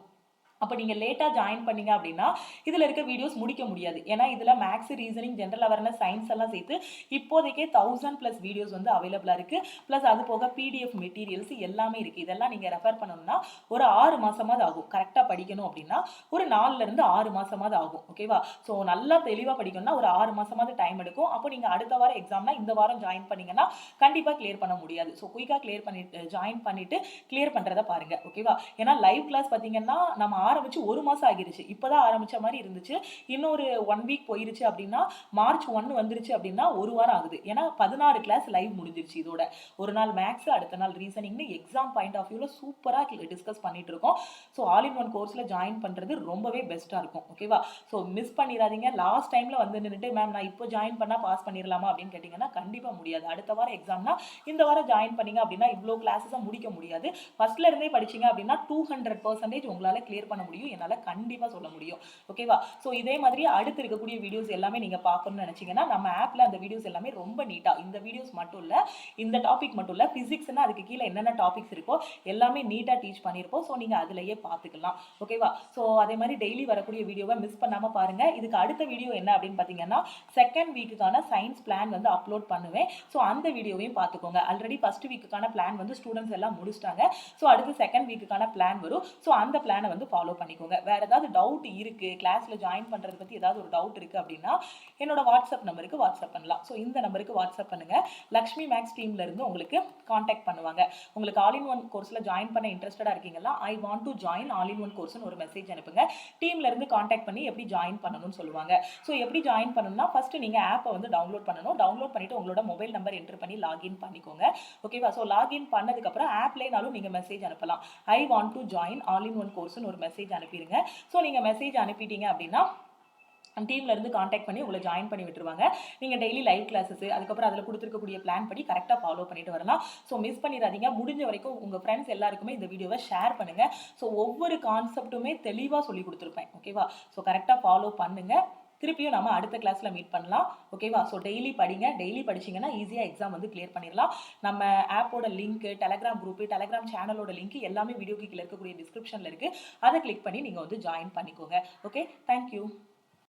அப்போ நீங்கள் லேட்டாக ஜாயின் பண்ணீங்க அப்படின்னா இதில் இருக்க வீடியோஸ் முடிக்க முடியாது. ஏன்னா இதில் maths, reasoning, general awareness, science எல்லாம் சேர்த்து இப்போதைக்கே 1000+ வீடியோஸ் வந்து அவைலபிளாக இருக்குது. ப்ளஸ் அது போக பிடிஎஃப் மெட்டீரியல்ஸ் எல்லாமே இருக்குது. இதெல்லாம் நீங்கள் ரெஃபர் பண்ணணும்னா ஒரு 6 மாதமாவது ஆகும். கரெக்டாக படிக்கணும் அப்படின்னா ஒரு 4லேருந்து 6 மாதமாவது ஆகும். ஓகேவா? ஸோ நல்லா தெளிவாக படிக்கணும்னா ஒரு 6 மாதமாவது டைம் எடுக்கும். அப்போ நீங்கள் அடுத்த வாரம் எக்ஸாம்னா இந்த வாரம் ஜாயின் பண்ணிங்கன்னா கண்டிப்பாக கிளியர் பண்ண முடியாது. ஸோ குயிக்காக கிளியர் பண்ணிட்டு ஜாயின் பண்ணிவிட்டு கிளியர் பண்ணுறதை பாருங்கள். ஓகேவா? ஏன்னா லைவ் கிளாஸ் பார்த்தீங்கன்னா நம்ம ஆரம்பிச்சு 1 மாசம் ஆகிருச்சு. இப்பதான் ஆரம்பிச்ச மாதிரி இருந்துச்சு. இன்னொரு 1 வீக் போயிருச்சு அப்படின்னா மார்ச் 1 வந்துருச்சு அப்படின்னா 1 வாரம் ஆகுது. ஏன்னா 16 கிளாஸ் லைவ் முடிஞ்சிருச்சு இதோட. ஒரு நாள் மேக்ஸ், அடுத்த நாள் ரீசனிங்னு எக்ஸாம் பாயிண்ட் ஆஃப் வியூல சூப்பரா டிஸ்கஸ் பண்ணிட்டு இருக்கோம். ஸோ ஆல் இன் ஒன் கோர்ஸ்ல ஜாயின் பண்றது ரொம்பவே பெஸ்ட்டா இருக்கும். ஓகேவா? ஸோ மிஸ் பண்ணிடாதீங்க. லாஸ்ட் டைம்ல வந்து நின்னுட்டு மேம் நான் இப்போ ஜாயின் பண்ணா பாஸ் பண்ணிடலாமா அப்படின்னு கேட்டீங்கன்னா கண்டிப்பா முடியாது. அடுத்த வாரம் எக்ஸாம்னா இந்த வாரம் ஜாயின் பண்ணீங்க அப்படின்னா இவ்வளோ கிளாஸஸை முடிக்க முடியாது. ஃபர்ஸ்ட்ல இருந்தே படிச்சீங்க அப்படின்னா 200% உங்களால கிளியர் பண்ண முடியும். என்னால கண்டிப்பா சொல்ல முடியும். ஓகேவா? ஸோ இதே மாதிரி அடுத்து இருக்கக்கூடிய வீடியோஸ் எல்லாமே நீங்க பார்க்கணும்னு நினைச்சீங்கன்னா நம்ம ஆப்ல அந்த வீடியோஸ் எல்லாமே ரொம்ப நீட்டா, இந்த வீடியோஸ் மட்டும் இல்ல, இந்த டாபிக் மட்டும் இல்ல, பிசிக்ஸ்னா அதுக்கு கீழே என்னென்ன டாபிக்ஸ் இருக்கோ எல்லாமே நீட்டா டீச் பண்ணியிருப்போம். ஸோ நீங்க அதுலயே பார்த்துக்கலாம். ஓகேவா? ஸோ அதே மாதிரி டெய்லி வரக்கூடிய வீடியோவை மிஸ் பண்ணாம பாருங்க. இதுக்கு அடுத்த வீடியோ என்ன அப்படின்னு பார்த்தீங்கன்னா செகண்ட் வீக்குக்கான சயின்ஸ் பிளான் வந்து அப்லோட் பண்ணுவேன். ஸோ அந்த வீடியோவையும் பார்த்துக்கோங்க. ஆல்ரெடி ஃபர்ஸ்ட் வீக்குக்கான பிளான் வந்து ஸ்டூடெண்ட்ஸ் எல்லாம் முடிச்சிட்டாங்க. ஸோ அடுத்து செகண்ட் வீக்குக்கான பிளான் வரும். ஸோ அந்த பிளானை வந்து ஃபாலோ பண்ணிக்கோங்க. வேற ஏதாவது டவுட் இருக்கு, கிளாஸ்ல ஜாயின் பண்றது பத்தி ஏதாவது ஒரு டவுட் இருக்கு அப்படின்னா என்னோட வாட்ஸ்அப் நம்பருக்கு வாட்ஸ்அப் பண்ணலாம். ஸோ இந்த நம்பருக்கு வாட்ஸ்அப் பண்ணுங்க. லக்ஷ்மி மேக்ஸ் டீம்ல இருந்து உங்களுக்கு காண்டாக்ட் பண்ணுவாங்க. உங்களுக்கு ஆல் இன் ஒன் கோர்ஸ்ல ஜாயின் பண்ண இன்ட்ரெஸ்டடா இருக்கீங்களா, I want to join all in one கோர்ஸ்னு ஒரு மெசேஜ் அனுப்புங்க. டீம்ல இருந்து காண்டாக்ட் பண்ணி எப்படி ஜாயின் பண்ணணும்னு சொல்லுவாங்க. ஸோ எப்படி ஜாயின் பண்ணணும்னா ஃபர்ஸ்ட் நீங்க ஆப்பை வந்து டவுன்லோட் பண்ணணும். டவுன்லோட் பண்ணிட்டு உங்களோட மொபைல் நம்பர் என்டர் பண்ணி லாகின் பண்ணிக்கோங்க. ஓகேவா? ஸோ லாகின் பண்ணதுக்கு அப்புறம் ஆப்லேனாலும் நீங்க மெசேஜ் அனுப்பலாம். I want to join all in one கோர்ஸ்னு ஒரு மெசேஜ் அனுப்பிடுங்க. ஸோ நீங்க மெசேஜ் அனுப்பிட்டீங்க அப்படின்னா டீம்ல இருந்து காண்டாக்ட் பண்ணி உங்களை ஜாயின் பண்ணி விட்டுருவாங்க. நீங்க டெய்லி லைவ் கிளாஸஸ், அதுக்கப்புறம் அதில் கொடுத்துருக்கக்கூடிய பிளான் படி கரெக்டாக ஃபாலோ பண்ணிட்டு வரலாம். ஸோ மிஸ் பண்ணிடாதீங்க. முடிஞ்ச வரைக்கும் உங்க ஃப்ரெண்ட்ஸ் எல்லாருக்குமே இந்த வீடியோவை ஷேர் பண்ணுங்க. ஸோ ஒவ்வொரு கான்செப்ட்டுமே தெளிவாக சொல்லி கொடுத்துருப்பேன். ஓகேவா? ஸோ கரெக்டாக ஃபாலோ பண்ணுங்க. திருப்பியும் நம்ம அடுத்த கிளாஸ்ல மீட் பண்ணலாம். ஓகேவா? ஸோ டெய்லி படிங்க. டெய்லி படிச்சீங்கன்னா ஈஸியாக எக்ஸாம் வந்து கிளியர் பண்ணிடலாம். நம்ம ஆப்போட லிங்க், டெலகிராம் குரூப், டெலகிராம் சேனலோட லிங்க் எல்லாமே வீடியோக்கு கீழே இருக்கக்கூடிய டிஸ்கிரிப்ஷன்ல இருக்கு. அதை கிளிக் பண்ணி நீங்க வந்து ஜாயின் பண்ணிக்கோங்க. Okay, thank you.